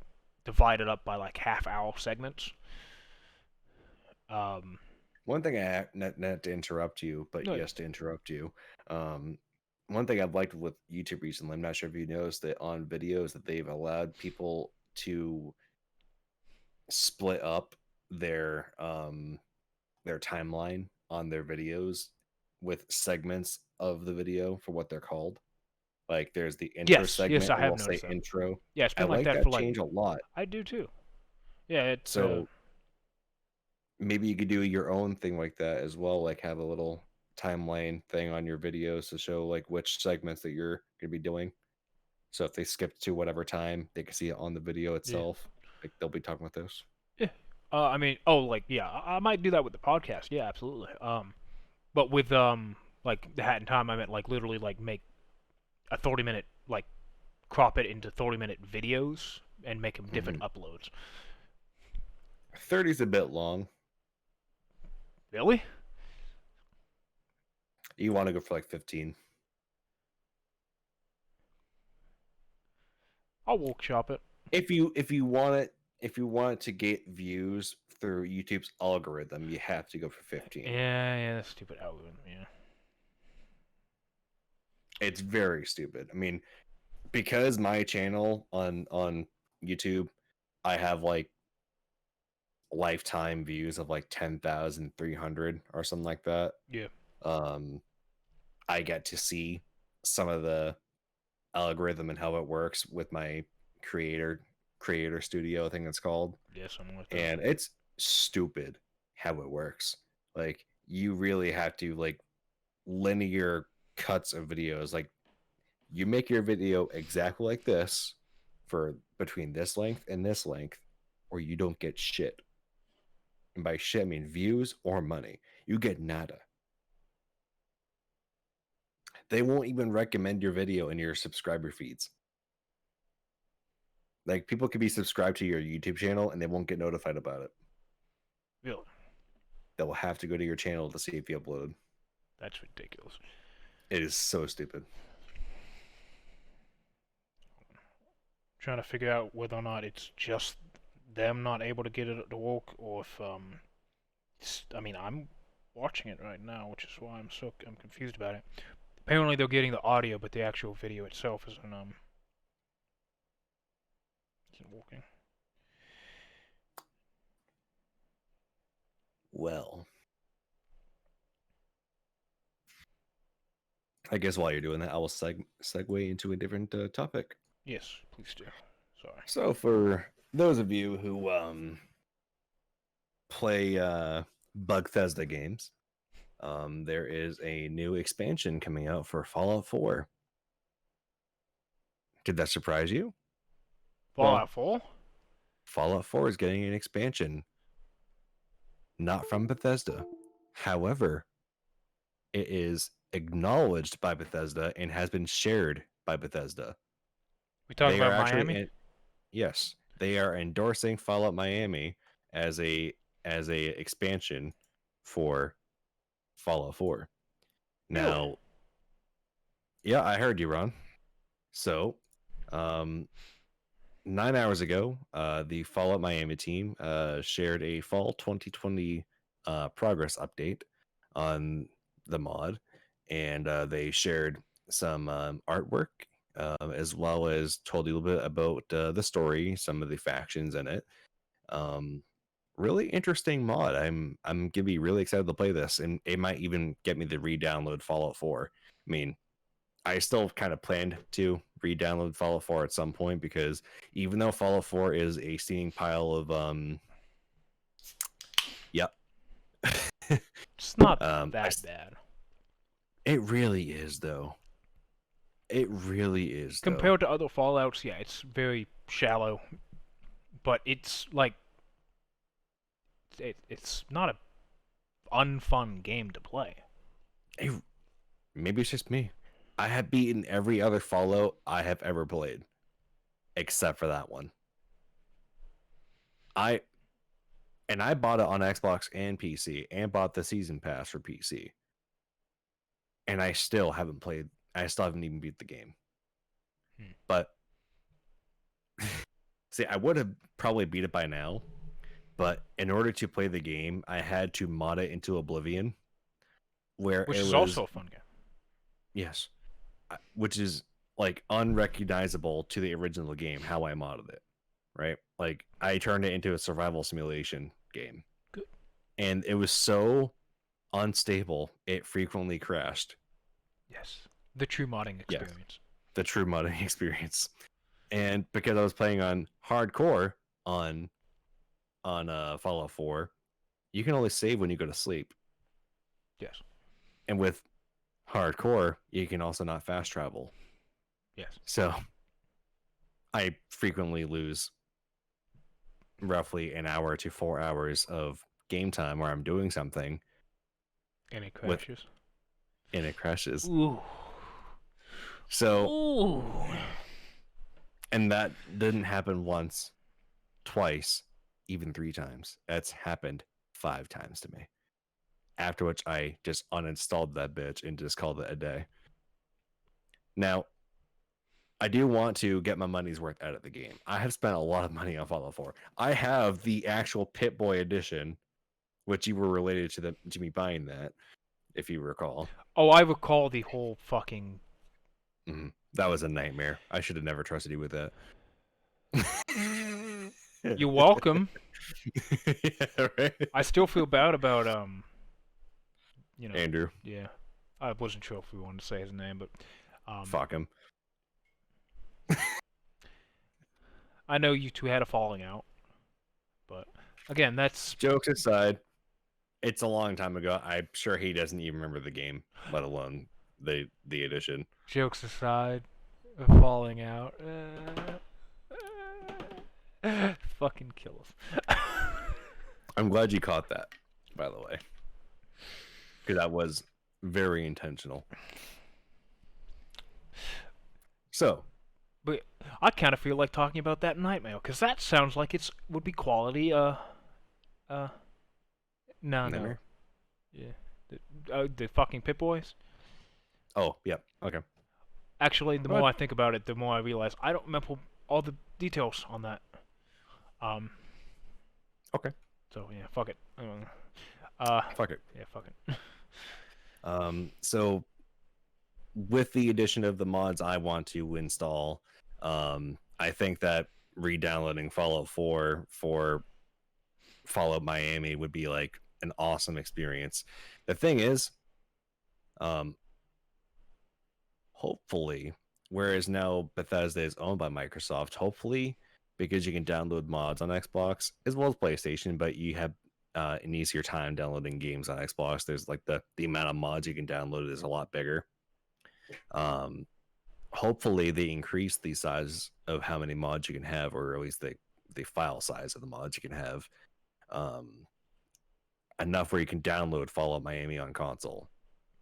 divide it up by like half-hour segments. Um,
One thing not to interrupt you, but
no,
yes to interrupt you. Um, one thing I've liked with YouTube recently, I'm not sure if you noticed that on videos that they've allowed people to split up their timeline on their videos with segments of the video for what they're called. Like there's the intro
yes,
segment,
I
it
have
will say
noticed that.
intro.
Yeah, it's
I
been like
like
that for
that
like
change a lot.
I do too. Yeah, it's
So maybe you could do your own thing like that as well, like have a little timeline thing on your videos to show like which segments that you're gonna be doing. So if they skip to whatever time, they can see it on the video
yeah,
itself. Like they'll be talking about this.
yeah. I mean, oh, like yeah, I might do that with the podcast. Yeah, absolutely. But with like the Hat in Time, I meant like literally like make a 30-minute like crop it into 30-minute videos and make them different
Mm-hmm.
uploads.
30 is a bit long.
Really?
You want to go for like 15.
I'll workshop it.
If you want it to get views through YouTube's algorithm, you have to go for 15.
Yeah, that's stupid algorithm. Yeah.
It's very stupid. I mean, because my channel on YouTube, I have like lifetime views of like 10,300 or something like that.
Yeah.
Um I get to see some of the algorithm and how it works with my creator studio, I think it's called.
Yeah, something like that.
And it's stupid how it works. Like, you really have to like linear cuts of videos. Like, you make your video exactly like this for between this length and this length, or you don't get shit. And by shit, I mean views or money. You get nada. They won't even recommend your video in your subscriber feeds. Like, people could be subscribed to your YouTube channel and they won't get notified about it.
Really?
They will have to go to your channel to see if you upload.
That's ridiculous.
It is so stupid.
Trying to figure out whether or not it's just them not able to get it to work, or if I mean, I'm watching it right now, which is why I'm confused about it. Apparently they're getting the audio, but the actual video itself isn't working.
Well, I guess while you're doing that, I will segue into a different topic.
Yes, please do. Sorry.
So for those of you who play Bethesda games, there is a new expansion coming out for Fallout 4. Did that surprise you?
Fallout 4?
Fallout 4 is getting an expansion. Not from Bethesda. However, it is acknowledged by Bethesda and has been shared by Bethesda.
We talking about Miami?
Yes, they are endorsing Fallout Miami as a expansion for Fallout 4. Now,
really?
Yeah, I heard you, Ron. So, 9 hours ago, the Fallout Miami team shared a fall 2020 progress update on the mod, and they shared some artwork, as well as told you a little bit about the story, some of the factions in it. Really interesting mod. I'm gonna be really excited to play this, and it might even get me to re-download Fallout 4. I mean, I still kind of planned to re-download Fallout 4 at some point, because even though Fallout 4 is a steaming pile of yep.
It's not that bad.
It really is, though. It really is.
Compared to other Fallouts, yeah, it's very shallow. But it's like it's not a unfun game to play.
Maybe it's just me. I have beaten every other Fallout I have ever played, except for that one. I bought it on Xbox and PC, and bought the season pass for PC, and I still haven't played. I still haven't even beat the game. But see, I would have probably beat it by now, but in order to play the game, I had to mod it into Oblivion,
which is also a fun game.
Yes. Which is like unrecognizable to the original game, how I modded it, right? Like, I turned it into a survival simulation game.
Good.
And it was so unstable, it frequently crashed.
Yes. The true modding experience.
Yes. The true modding experience. And because I was playing on hardcore on Fallout 4, you can only save when you go to sleep.
Yes.
And with hardcore, you can also not fast travel.
Yes.
So I frequently lose roughly an hour to 4 hours of game time where I'm doing something,
and it crashes.
Ooh. So,
ooh.
And that didn't happen once, twice, even 3 times. That's happened 5 times to me. After which I just uninstalled that bitch and just called it a day. Now, I do want to get my money's worth out of the game. I have spent a lot of money on Fallout 4. I have the actual Pip-Boy edition, which you were related to me buying that, if you recall.
Oh, I recall the whole fucking...
That was a nightmare. I should have never trusted you with that.
You're welcome.
Yeah, right?
I still feel bad about
Andrew.
Yeah, I wasn't sure if we wanted to say his name, but
fuck him.
I know you two had a falling out, but again, that's
Jokes aside, it's a long time ago. I'm sure he doesn't even remember the game, let alone the edition.
jokes aside, a falling out. Fucking kill us.
I'm glad you caught that, by the way, because that was very intentional. So,
But I kind of feel like talking about that Nightmare, because that sounds like it's would be quality. No, no,
Nightmare?
yeah, the fucking Pip Boys.
Oh, yep. Okay.
Actually, the
What?
more I think about it, the more I realize I don't remember all the details on that. Um,
Okay.
so yeah, fuck it.
Fuck it.
Yeah, fuck it.
So with the addition of the mods I want to install, I think that re-downloading Fallout 4 for Fallout Miami would be like an awesome experience. The thing is, hopefully, whereas now Bethesda is owned by Microsoft, hopefully, because you can download mods on Xbox as well as PlayStation, but you have an easier time downloading games on Xbox. There's like the amount of mods you can download is a lot bigger. Hopefully they increase the size of how many mods you can have, or at least the file size of the mods you can have, enough where you can download Fallout Miami on console.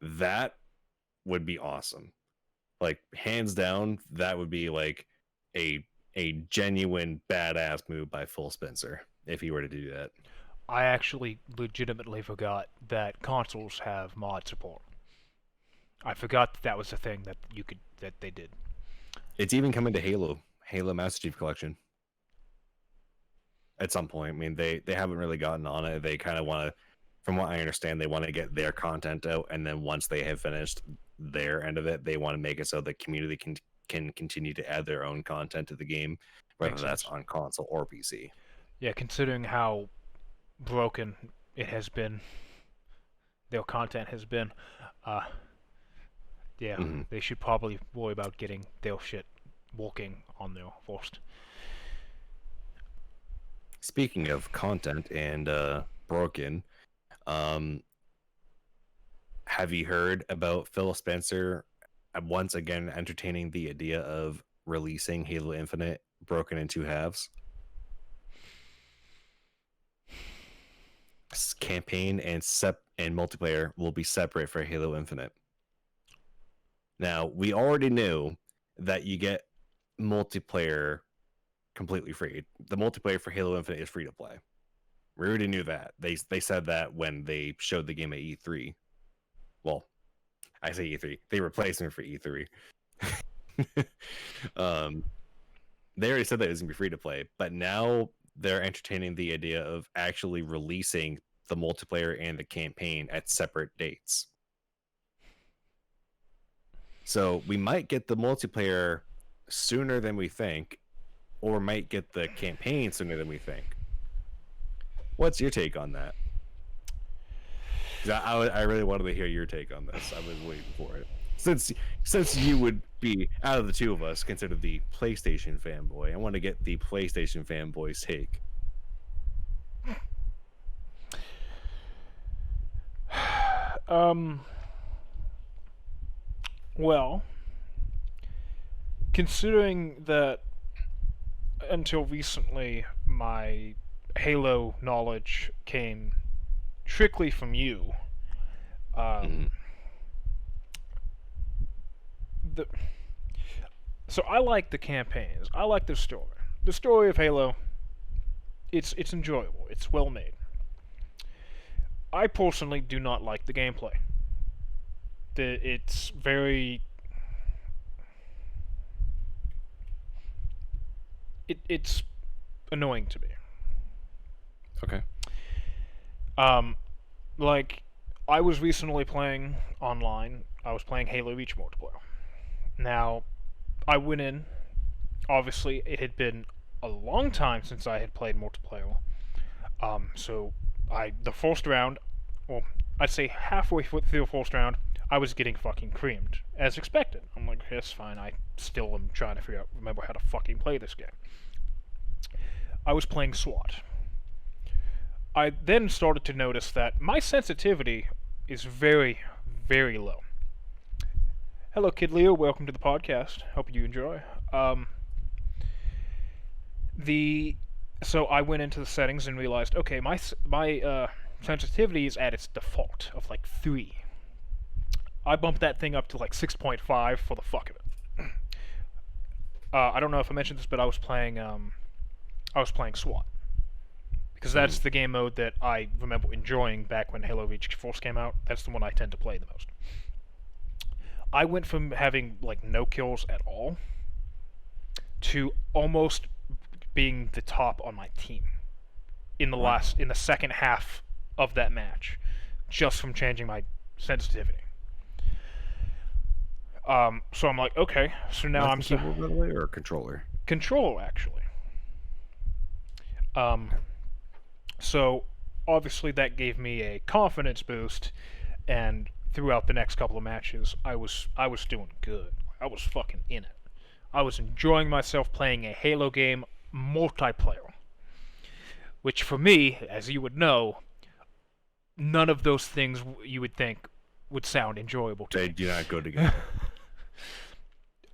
That would be awesome. Like hands down, that would be like a genuine badass move by Phil Spencer if he were to do that.
I actually legitimately forgot that consoles have mod support. I forgot that was a thing that they did.
It's even coming to Halo Master Chief Collection at some point. I mean, they haven't really gotten on it. They kind of want to, from what I understand, they want to get their content out, and then once they have finished their end of it, they want to make it so the community can continue to add their own content to the game, whether
Makes
that's
sense.
on console or PC.
Yeah, considering how broken it has been, their content has been, uh, yeah,
Mhm.
they should probably worry about getting their shit working on their first.
Speaking of content and broken, um, have you heard about Phil Spencer once again entertaining the idea of releasing Halo Infinite broken in two halves? Campaign and multiplayer will be separate for Halo Infinite. Now, we already knew that you get multiplayer completely free. The multiplayer for Halo Infinite is free to play. We already knew that. They said that when they showed the game at E3. Well, I say E3. They replaced him for E3. They already said that it was gonna be free to play, but now they're entertaining the idea of actually releasing the multiplayer and the campaign at separate dates. So we might get the multiplayer sooner than we think, or might get the campaign sooner than we think. What's your take on that? I really wanted to hear your take on this. I was waiting for it. Since you would be, out of the two of us, considered the PlayStation fanboy, I want to get the PlayStation fanboy's take.
Well, considering that until recently my Halo knowledge came strictly from you,
Mhm.
the so I like the campaigns. I like the story. The story of Halo, it's enjoyable. It's well made. I personally do not like the gameplay. It's very it's annoying to me.
Okay.
Like I was recently playing online. I was playing Halo Reach multiplayer. Now, I went in. Obviously, it had been a long time since I had played multiplayer. So the first round, well, I'd say halfway through the first round, I was getting fucking creamed, as expected. I'm like, yes, fine. I still am trying to remember how to fucking play this game. I was playing SWAT. I then started to notice that my sensitivity is very, very low. Hello, Kid Leo. Welcome to the podcast. Hope you enjoy. The so I went into the settings and realized, okay, my sensitivity is at its default of like 3. I bumped that thing up to like 6.5 for the fuck of it. I don't know if I mentioned this, but I was playing SWAT because that's the game mode that I remember enjoying back when Halo Reach Force came out. That's the one I tend to play the most. I went from having like no kills at all to almost being the top on my team in the second half of that match, just from changing my sensitivity. So I'm like, okay, so now I'm
keyboard, by the way, or a controller?
Controller, actually. So obviously that gave me a confidence boost, and throughout the next couple of matches, I was doing good. I was fucking in it. I was enjoying myself playing a Halo game multiplayer, which for me, as you would know, none of those things you would think would sound enjoyable to me.
They do not go together.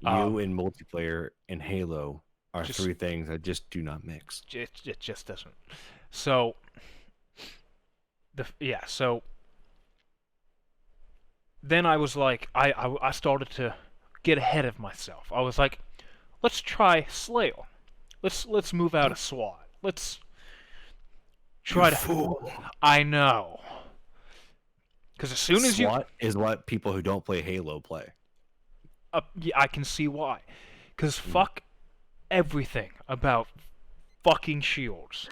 You in multiplayer and Halo are 3 things that just do not mix.
It just doesn't. So, so then I was like, I started to get ahead of myself. I was like, let's try Slayer. Let's move out of SWAT. Let's try to.
Fool.
I know. Because as soon as
SWAT is what people who don't play Halo play.
Yeah, I can see why. Because fuck everything about fucking shields.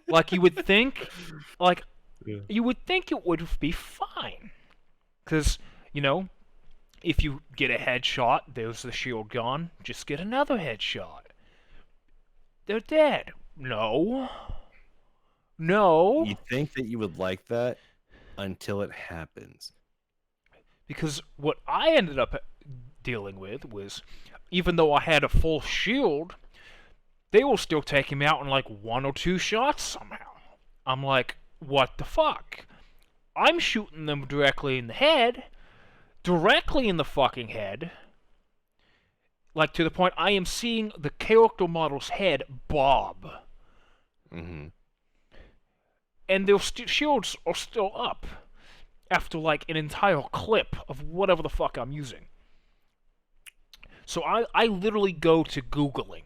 Like, you would think, you would think it would be fine. Because, if you get a headshot, there's the shield gone. Just get another headshot. They're dead. No.
You think that you would like that until it happens.
Because what I ended up dealing with was, even though I had a full shield, they were still taking me out in like 1 or 2 shots somehow. I'm like, what the fuck? I'm shooting them directly in the head. Directly in the fucking head. Like, to the point I am seeing the character model's head bob.
Mm-hmm.
And their shields are still up. After, like, an entire clip of whatever the fuck I'm using. So I literally go to Googling.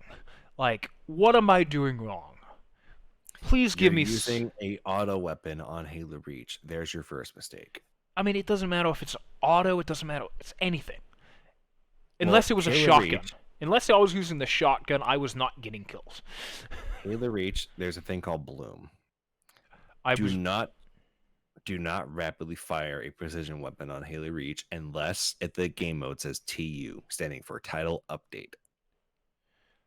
Like, what am I doing wrong? Please give me...
You're using a auto weapon on Halo Reach. There's your first mistake.
I mean, it doesn't matter if it's auto, it doesn't matter. It's anything. Unless it was a shotgun. Unless I was using the shotgun, I was not getting kills.
Halo Reach, there's a thing called Bloom. Do not rapidly fire a precision weapon on Halo Reach unless at the game mode says TU, standing for Title Update.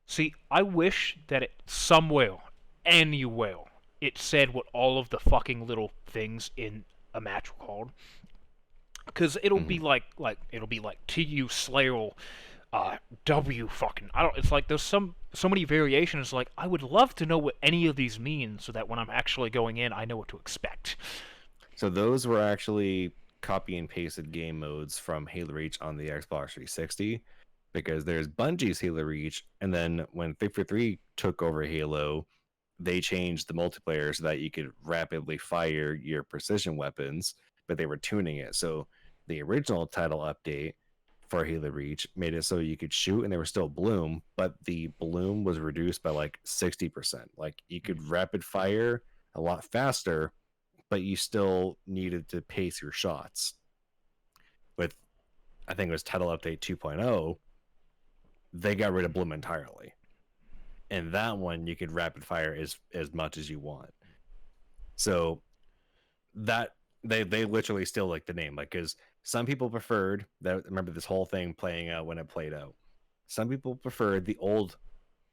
See, I wish that it somewhere, anywhere, it said what all of the fucking little things in a match were called. Because it'll be like it'll be like TU Slayer, W fucking, I don't. It's like there's so many variations. Like, I would love to know what any of these mean, so that when I'm actually going in, I know what to expect.
So those were actually copy and pasted game modes from Halo Reach on the Xbox 360, because there's Bungie's Halo Reach, and then when 343 took over Halo, they changed the multiplayer so that you could rapidly fire your precision weapons, but they were tuning it. So the original title update for Halo Reach made it so you could shoot and there was still bloom, but the bloom was reduced by like 60%. Like, you could rapid fire a lot faster, but you still needed to pace your shots. With, I think it was title update 2.0, they got rid of bloom entirely. And that one you could rapid fire as much as you want. So that they literally still like the name, like, because some people preferred that. Remember this whole thing playing out when it played out. Some people preferred the old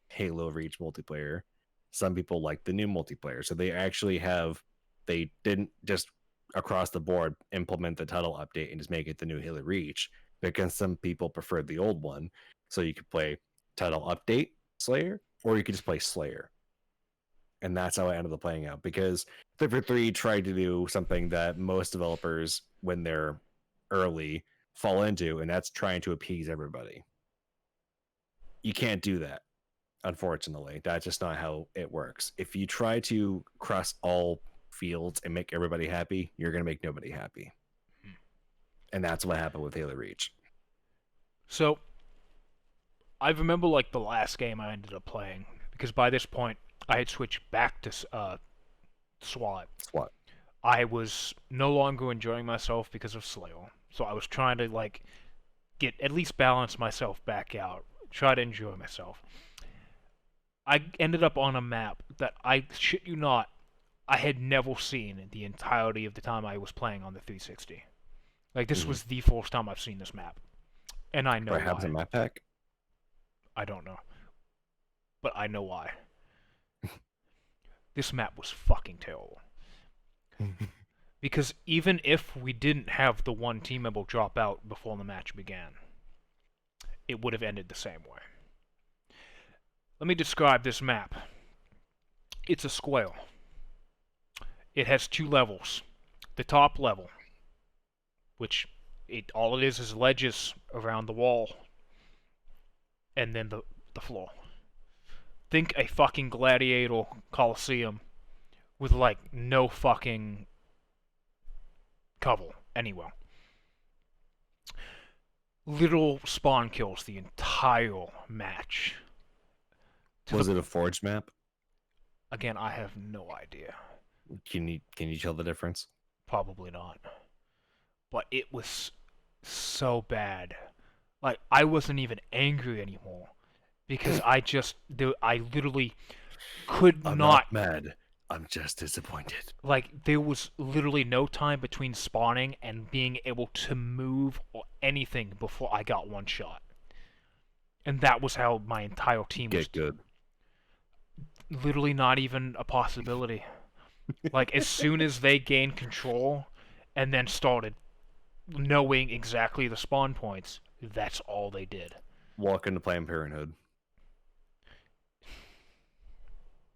Halo Reach multiplayer. Some people like the new multiplayer. So they actually have, they didn't just across the board implement the title update and just make it the new Halo Reach, because some people preferred the old one. So you could play title update Slayer, or you could just play Slayer. And that's how I ended up playing out, because 343 tried to do something that most developers, when they're early, fall into, and that's trying to appease everybody. You can't do that, unfortunately. That's just not how it works. If you try to cross all fields and make everybody happy, you're going to make nobody happy. And that's what happened with Halo Reach.
So, I remember like the last game I ended up playing, because by this point I had switched back to SWAT.
SWAT.
I was no longer enjoying myself because of Slayer, so I was trying to like get at least balance myself back out, try to enjoy myself. I ended up on a map that, I shit you not, I had never seen in the entirety of the time I was playing on the 360. Like, this was the first time I've seen this map, and I know why.
Perhaps a map pack?
I don't know, but I know why. This map was fucking terrible. Because even if we didn't have the one team member drop out before the match began, it would have ended the same way. Let me describe this map. It's a square. It has 2 levels. The top level, which all it is ledges around the wall, and then the floor. Think a fucking gladiator coliseum with like no fucking cover anywhere. Literal spawn kills the entire match.
Was it a forged map?
Again, I have no idea.
Can you tell the difference?
Probably not. But it was so bad. Like, I wasn't even angry anymore, because I literally could
I'm
not
mad. I'm just disappointed.
Like, there was literally no time between spawning and being able to move or anything before I got one shot. And that was how my entire team was.
Get good.
Literally not even a possibility. Like, as soon as they gained control and then started knowing exactly the spawn points, that's all they did.
Walk into Planned Parenthood.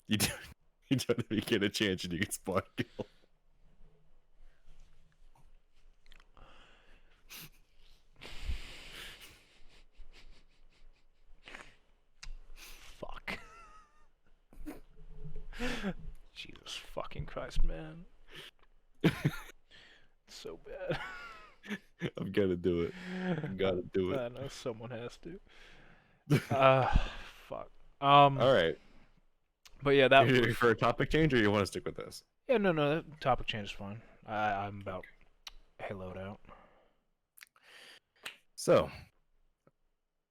You don't know you get a chance and you get spawn kill.
Fuck. Jesus fucking Christ, man. It's so bad.
I've got to do it. I've got to do it.
I know someone has to. Fuck.
All right.
But yeah, that
was... For a topic change, or you want to stick with this?
Yeah, no, that topic change is fine. I'm about Halo'd out.
So,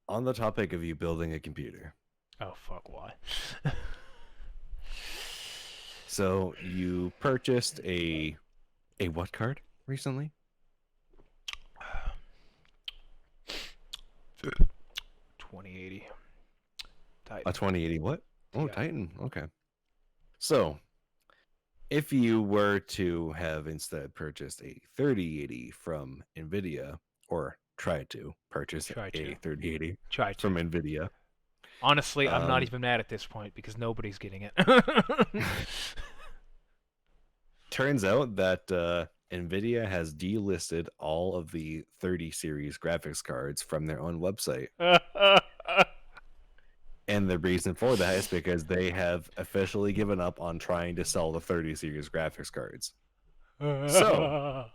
on the topic of you building a computer.
Oh, fuck, why?
So, you purchased a what card recently?
2080.
Titan. A 2080 what? Oh,
yeah.
Titan. Okay. So, if you were to have instead purchased a 3080 from NVIDIA, or tried to purchase a 3080 from NVIDIA.
Honestly, I'm not even mad at this point, because nobody's getting it.
Turns out that NVIDIA has delisted all of the 30 series graphics cards from their own website. And the reason for that is because they have officially given up on trying to sell the 30 series graphics cards. So,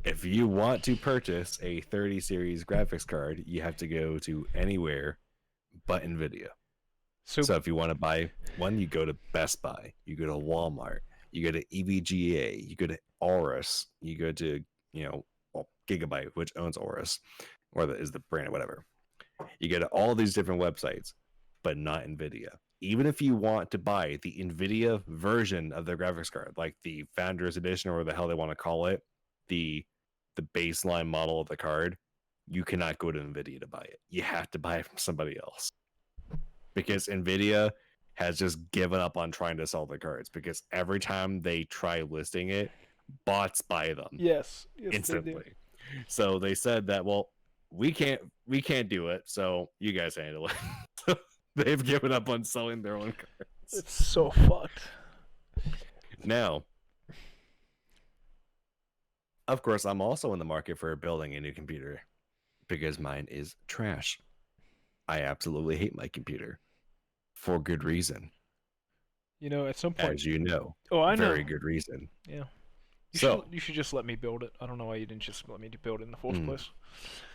if you want to purchase a 30 series graphics card, you have to go to anywhere but NVIDIA. So if you want to buy one, you go to Best Buy, you go to Walmart, you go to EVGA, you go to Aorus, you go to, Gigabyte, which owns Aorus, or is the brand or whatever. You go to all these different websites, but not NVIDIA. Even if you want to buy the NVIDIA version of their graphics card, like the Founders Edition, or what the hell they want to call it, the baseline model of the card, you cannot go to NVIDIA to buy it. You have to buy it from somebody else. Because NVIDIA has just given up on trying to sell the cards, because every time they try listing it bots buy them
Yes, yes, they do.
instantly. So they said that, well, we can't do it, so you guys handle it. So they've given up on selling their own cards.
It's so fucked.
Now, of course, I'm also in the market for building a new computer because mine is trash. I absolutely hate my computer for good reason,
You know, at some point.
as you know.
Oh, I know.
Very good reason.
Yeah.
So
You should just let me build it. I don't know why you didn't just let me build it in the first place.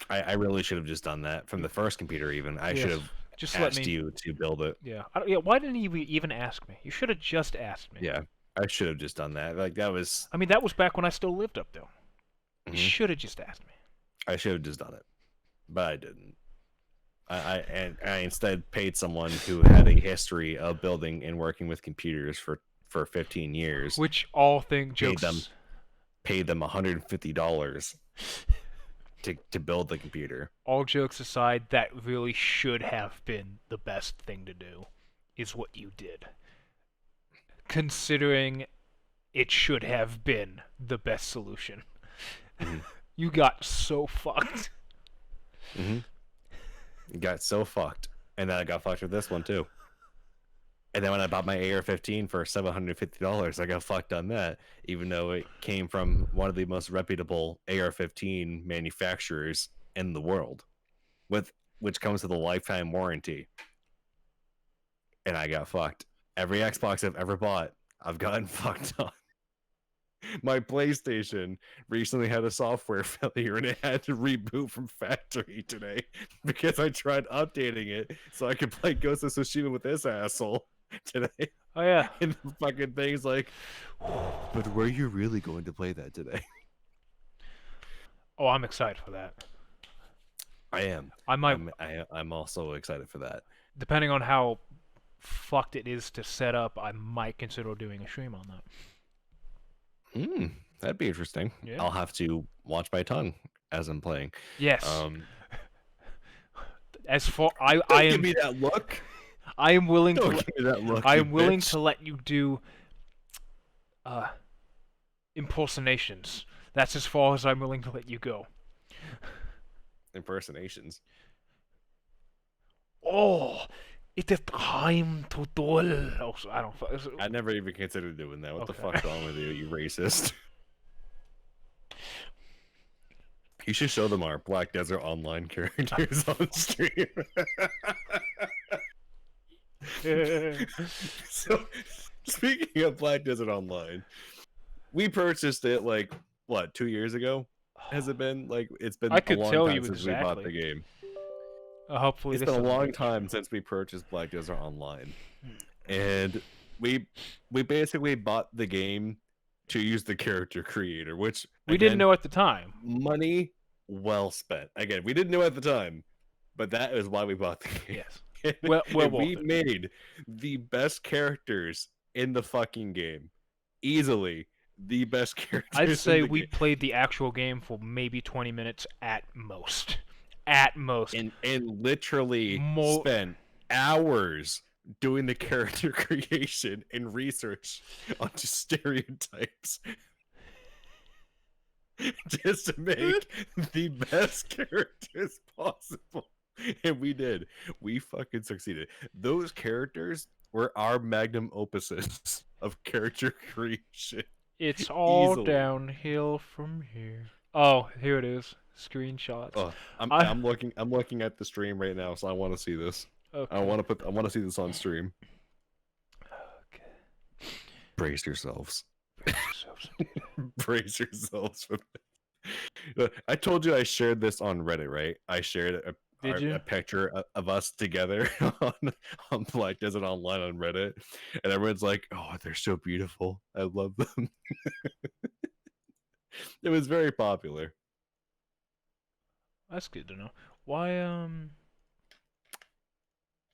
I really should have just done that from the first computer. Even I should have
just let
asked
me.
you to build it.
Yeah. Yeah. Why didn't you even ask me? You should have just asked me.
Yeah, I should have just done that. Like that was.
I mean, that was back when I still lived up there. You
Mhm.
should have just asked me.
I should have just done it, but I didn't. I instead paid someone who had a history of building and working with computers for 15 years.
Which all thing jokes.
Paid them $150 to build the computer.
All jokes aside, that really should have been the best thing to do, is what you did. Considering it should have been the best solution.
Mm-hmm.
You got so fucked.
Got so fucked, and then I got fucked with this one too. And then when I bought my AR-15 for $750, I got fucked on that, even though it came from one of the most reputable AR-15 manufacturers in the world, which comes with a lifetime warranty. And I got fucked. Every Xbox I've ever bought, I've gotten fucked on. My PlayStation recently had a software failure and it had to reboot from factory today because I tried updating it so I could play Ghost of Tsushima with this asshole today.
Oh yeah.
And the fucking thing's like, but were you really going to play that today?
Oh, I'm excited for that.
I am.
I might.
I'm also excited for that.
Depending on how fucked it is to set up, I might consider doing a stream on that.
That'd be interesting.
Yeah.
I'll have to watch my tongue as I'm playing.
Yes. As for
I
am.
Give me that look.
I am willing
Don't
to.
Give me that look,
I am willing
bitch.
to let you do. Impersonations. That's as far as I'm willing to let you go.
Impersonations.
Oh, it is time to duel. Oh, I don't.
I never even considered doing that. What the
Okay.
fuck's wrong with you, you racist? You should show them our Black Desert Online characters on stream. So, speaking of Black Desert Online, we purchased it like what 2 years ago? Has it been like it's been?
I could
a long
tell
time
you
since we bought
exactly.
the game.
Hopefully,
It's
this
been a
doesn't
long
get-
time since we purchased Black Desert Online, and we basically bought the game to use the character creator, which
we didn't know at the time.
Money well spent. Again, we didn't know at the time, but that is why we bought the game.
Yes.
And
Well
we
worth it.
made the best characters in the fucking game, easily the best characters.
I'd say
in the
we
game.
played the actual game for maybe 20 minutes at most. At most.
and literally
Mo-
spent hours doing the character creation and research on just stereotypes just to make the best characters possible. And we did. We fucking succeeded. Those characters were our magnum opuses of character creation.
It's all
Easily.
downhill from here. Oh, here it is. Screenshots.
Oh, I'm looking at the stream right now, so I want to see this.
Okay.
I want to see this on stream.
Okay.
Brace yourselves.
Brace yourselves.
Brace yourselves for this. I told you I shared this on Reddit, right? I shared
Did you?
a picture of us together on Black Desert Online on Reddit, and everyone's like, "Oh, they're so beautiful. I love them." It was very popular.
That's good to know. Why,
Are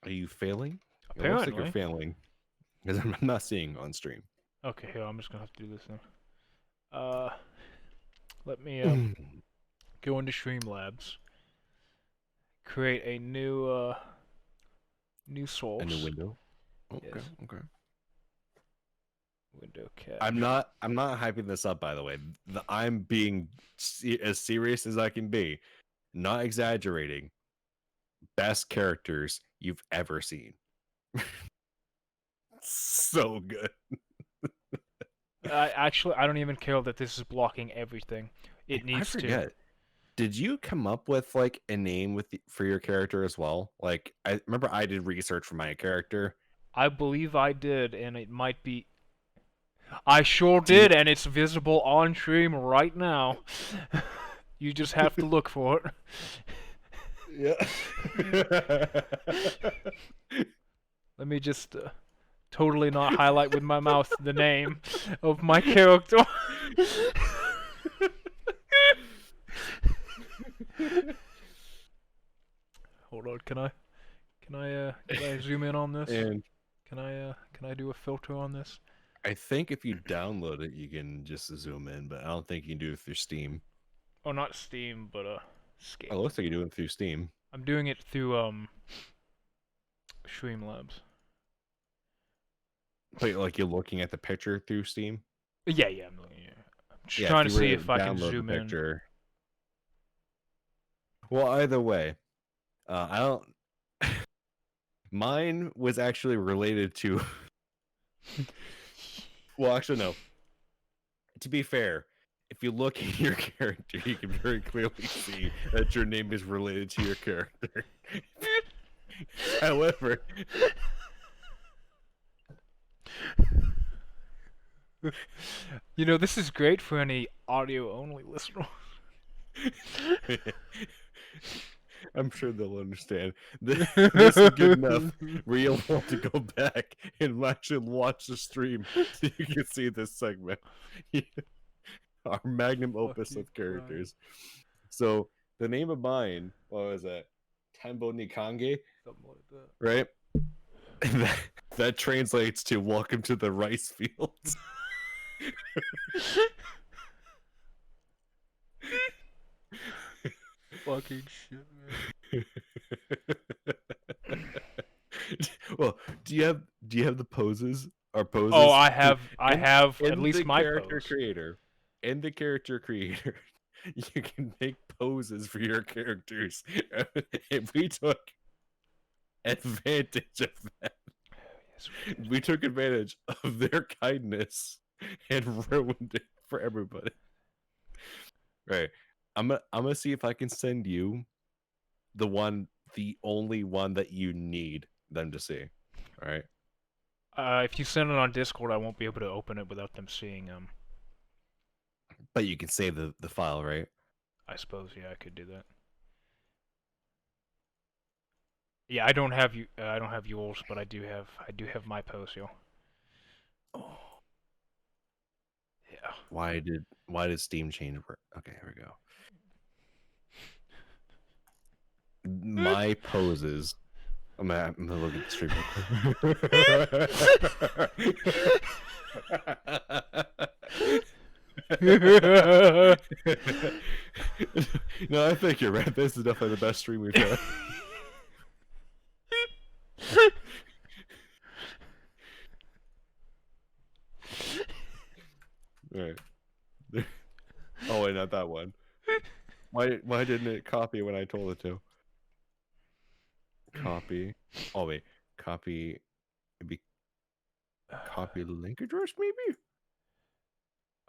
you failing? It looks
apparently.
like you're failing because I'm not seeing on stream.
Okay, here, I'm just gonna have to do this now. Let me, go into Streamlabs. Create a new source.
A new window. Okay,
Yes.
okay.
Window cache.
I'm not hyping this up, by the way. I'm being as serious as I can be, not exaggerating. Best characters you've ever seen. So good.
I don't even care that this is blocking everything. It
I
needs to.
forget. Did you come up with like a name for your character as well? Like I remember I did research for my character.
I believe I did, and it might be. I sure
Do you-
did, and it's visible on stream right now. You just have to look for it.
Yeah.
Let me just totally not highlight with my mouth the name of my character. Hold on, can I zoom in on this?
And
Can I do a filter on this?
I think if you download it, you can just zoom in, but I don't think you can do it through Steam.
Oh, not Steam, but Scape.
Oh, it looks like you do it through Steam.
I'm doing it through Streamlabs.
But like you're looking at the picture through Steam.
Yeah, I'm looking. Yeah. I'm just
Yeah,
trying to
you were
see if I can
download the
zoom in.
picture. Well, either way, I don't. Mine was actually related to. Well, actually, no. To be fair, if you look at your character, you can very clearly see that your name is related to your character. However,
You know, this is great for any audio-only listener.
I'm sure they'll understand. This is good enough where you'll want to go back and actually watch the stream so you can see this segment. Our magnum opus
Fucking
of characters. So the name of mine, what was that? Tembo Nikange,
Something like that.
right? That translates to welcome to the rice fields.
Fucking shit, man.
Well, do you have the poses or poses?
Oh, I have at
In
least
the
my
character
pose.
creator. In the character creator, you can make poses for your characters. And we took advantage of that.
Yes,
We took advantage of their kindness and ruined it for everybody. Right. I'm gonna see if I can send you the only one that you need them to see. All right.
if you send it on Discord, I won't be able to open it without them seeing
But you can save the file, right?
I suppose, yeah, I could do that. Yeah, I don't have you. I don't have yours, but I do have my pose, yo.
Oh.
Yeah.
Why did Steam change work? Okay, here we go. My poses. I'm gonna look at the stream. No, I think you're right. This is definitely the best stream we've had. Right. Oh wait, not that one. Why didn't it copy when I told it to? Copy. Oh wait, copy. Maybe copy link address, maybe.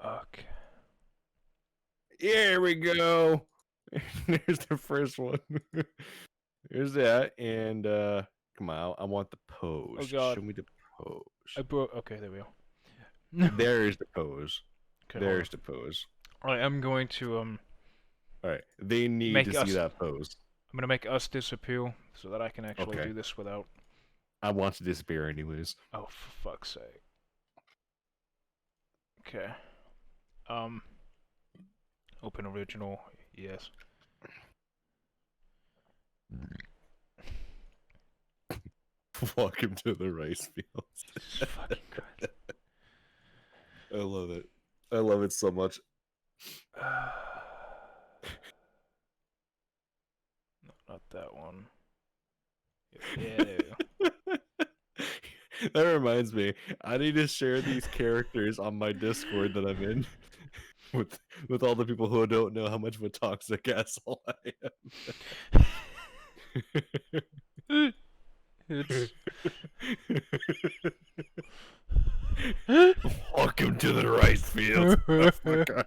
Okay.
Here we go. There's the first one. Here's that, and come on, I want the pose.
Oh god.
Show me the pose.
I broke. Okay, there we go.
There's the pose.
Okay,
There's the pose.
Alright, I'm going to
All right, they need
Make
to
us-
see that pose.
I'm gonna make us disappear so that I can actually
Okay.
do this without.
I want to disappear anyways.
Oh, for fuck's sake. Okay. Open original. Yes.
Welcome to the rice fields.
Jesus fucking Christ.
I love it. I love it so much.
No, not that one. Yeah, there we go.
That reminds me, I need to share these characters on my Discord that I'm in with with all the people who don't know how much of a toxic asshole I
It's
Welcome to the rice fields, motherfucker.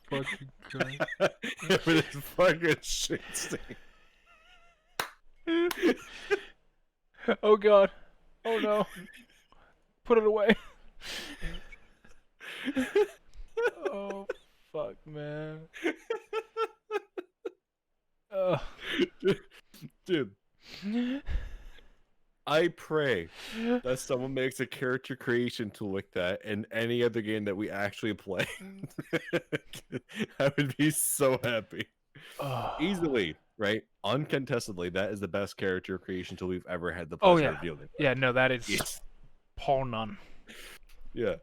fucking Christ.
With his fucking shit stain.
Oh god. Oh no. Put it away. Oh fuck, man.
Dude, I pray that someone makes a character creation tool like that in any other game that we actually play. I would be so happy. Easily, right? Uncontestedly, that is the best character creation tool we've ever had the
Oh
pleasure
yeah.
of dealing with.
Yeah, no, that is
Yes.
Paul Nunn.
Yeah.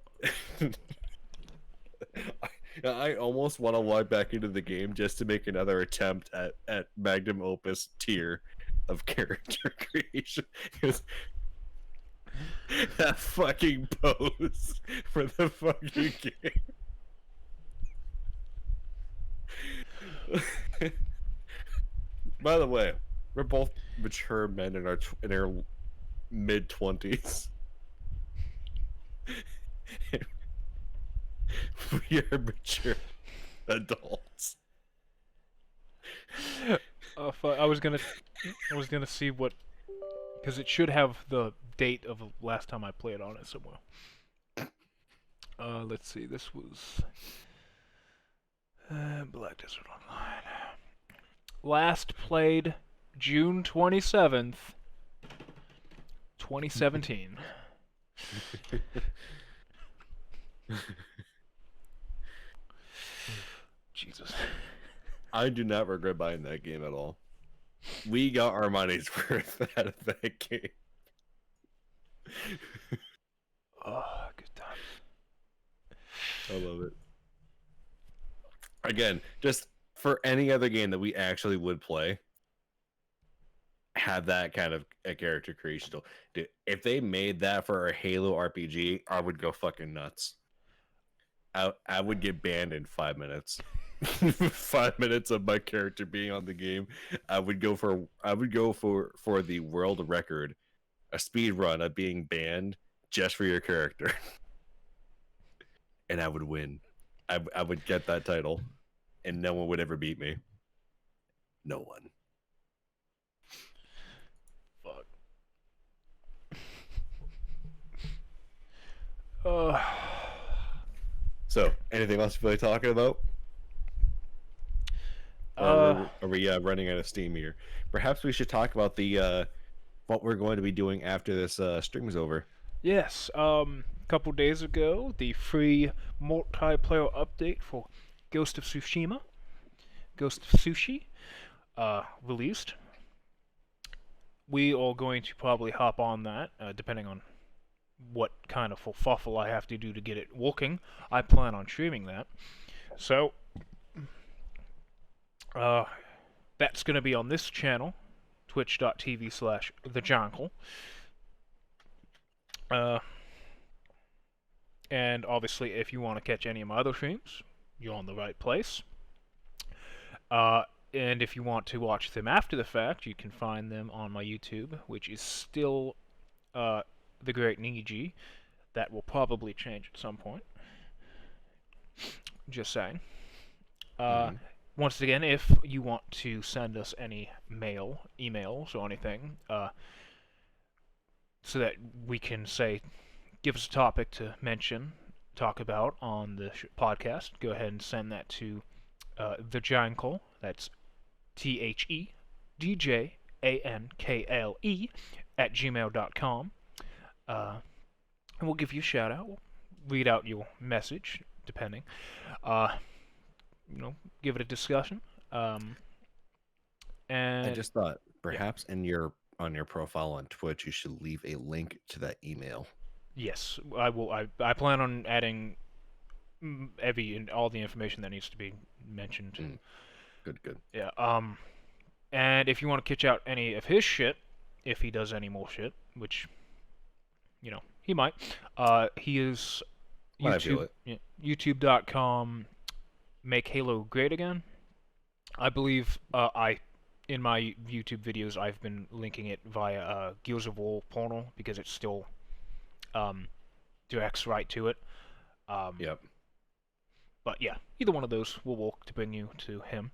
I almost want to log back into the game just to make another attempt at magnum opus tier of character creation. Because that fucking pose for the fucking game. By the way, we're both mature men in our mid-20s. We are mature adults.
I was gonna see what, because it should have the date of the last time I played on it somewhere. Let's see. This was Black Desert Online. Last played June 27th, 2017. Jesus.
I do not regret buying that game at all. We got our money's worth out of that game.
Oh, good times.
I love it. Again, just for any other game that we actually would play, have that kind of a character creation tool. Dude, if they made that for a Halo RPG, I would go fucking nuts. I would get banned in 5 minutes. 5 minutes of my character being on the game, I would go for the world record, a speed run of being banned just for your character, and I would win. I would get that title, and no one would ever beat me. No one.
Fuck.
So, anything else you feel like talking about? Or are we running out of steam here? Perhaps we should talk about the what we're going to be doing after this stream is over.
Yes, a couple days ago, the free multiplayer update for Ghost of Tsushima, Ghost of Sushi, released. We are going to probably hop on that, depending on what kind of fuffle I have to do to get it working. I plan on streaming that. So, that's going to be on this channel, twitch.tv/thejankle. And obviously, if you want to catch any of my other streams, you're on the right place. And if you want to watch them after the fact, you can find them on my YouTube, which is still The Great Niji. That will probably change at some point. Just saying. Once again, if you want to send us any emails or anything, so that we can say, give us a topic to mention, talk about on the podcast, go ahead and send that to thejankle. That's THEDJANKLE @gmail.com. And we'll give you a shout out. We'll read out your message, depending. Give it a discussion. And
I just thought perhaps on your profile on Twitch you should leave a link to that email.
Yes, I will. I plan on adding all the information that needs to be mentioned.
Good.
Yeah. And if you want to catch out any of his shit, if he does any more shit, which, you know, he might. He is
I feel
YouTube,
it.
yeah, YouTube.com, make Halo great again. I believe in my YouTube videos, I've been linking it via Gears of War portal because it still directs right to it.
Yep.
But yeah, either one of those will work to bring you to him.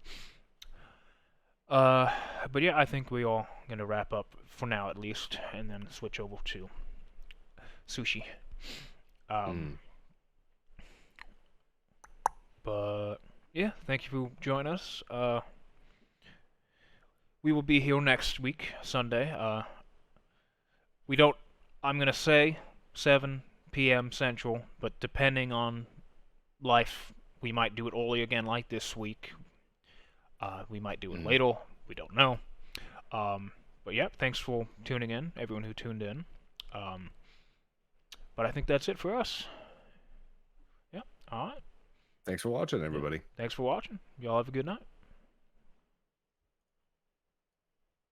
But yeah, I think we are gonna wrap up for now at least, and then switch over to sushi.
Mm.
But yeah, thank you for joining us. We will be here next week, Sunday. We don't. I'm gonna say 7 p.m. Central, but depending on life, we might do it early again, like this week. We might do it later. We don't know. But yeah, thanks for tuning in, everyone who tuned in. But I think that's it for us. Yeah. All right.
Thanks for watching, everybody.
Thanks for watching. Y'all have a good night.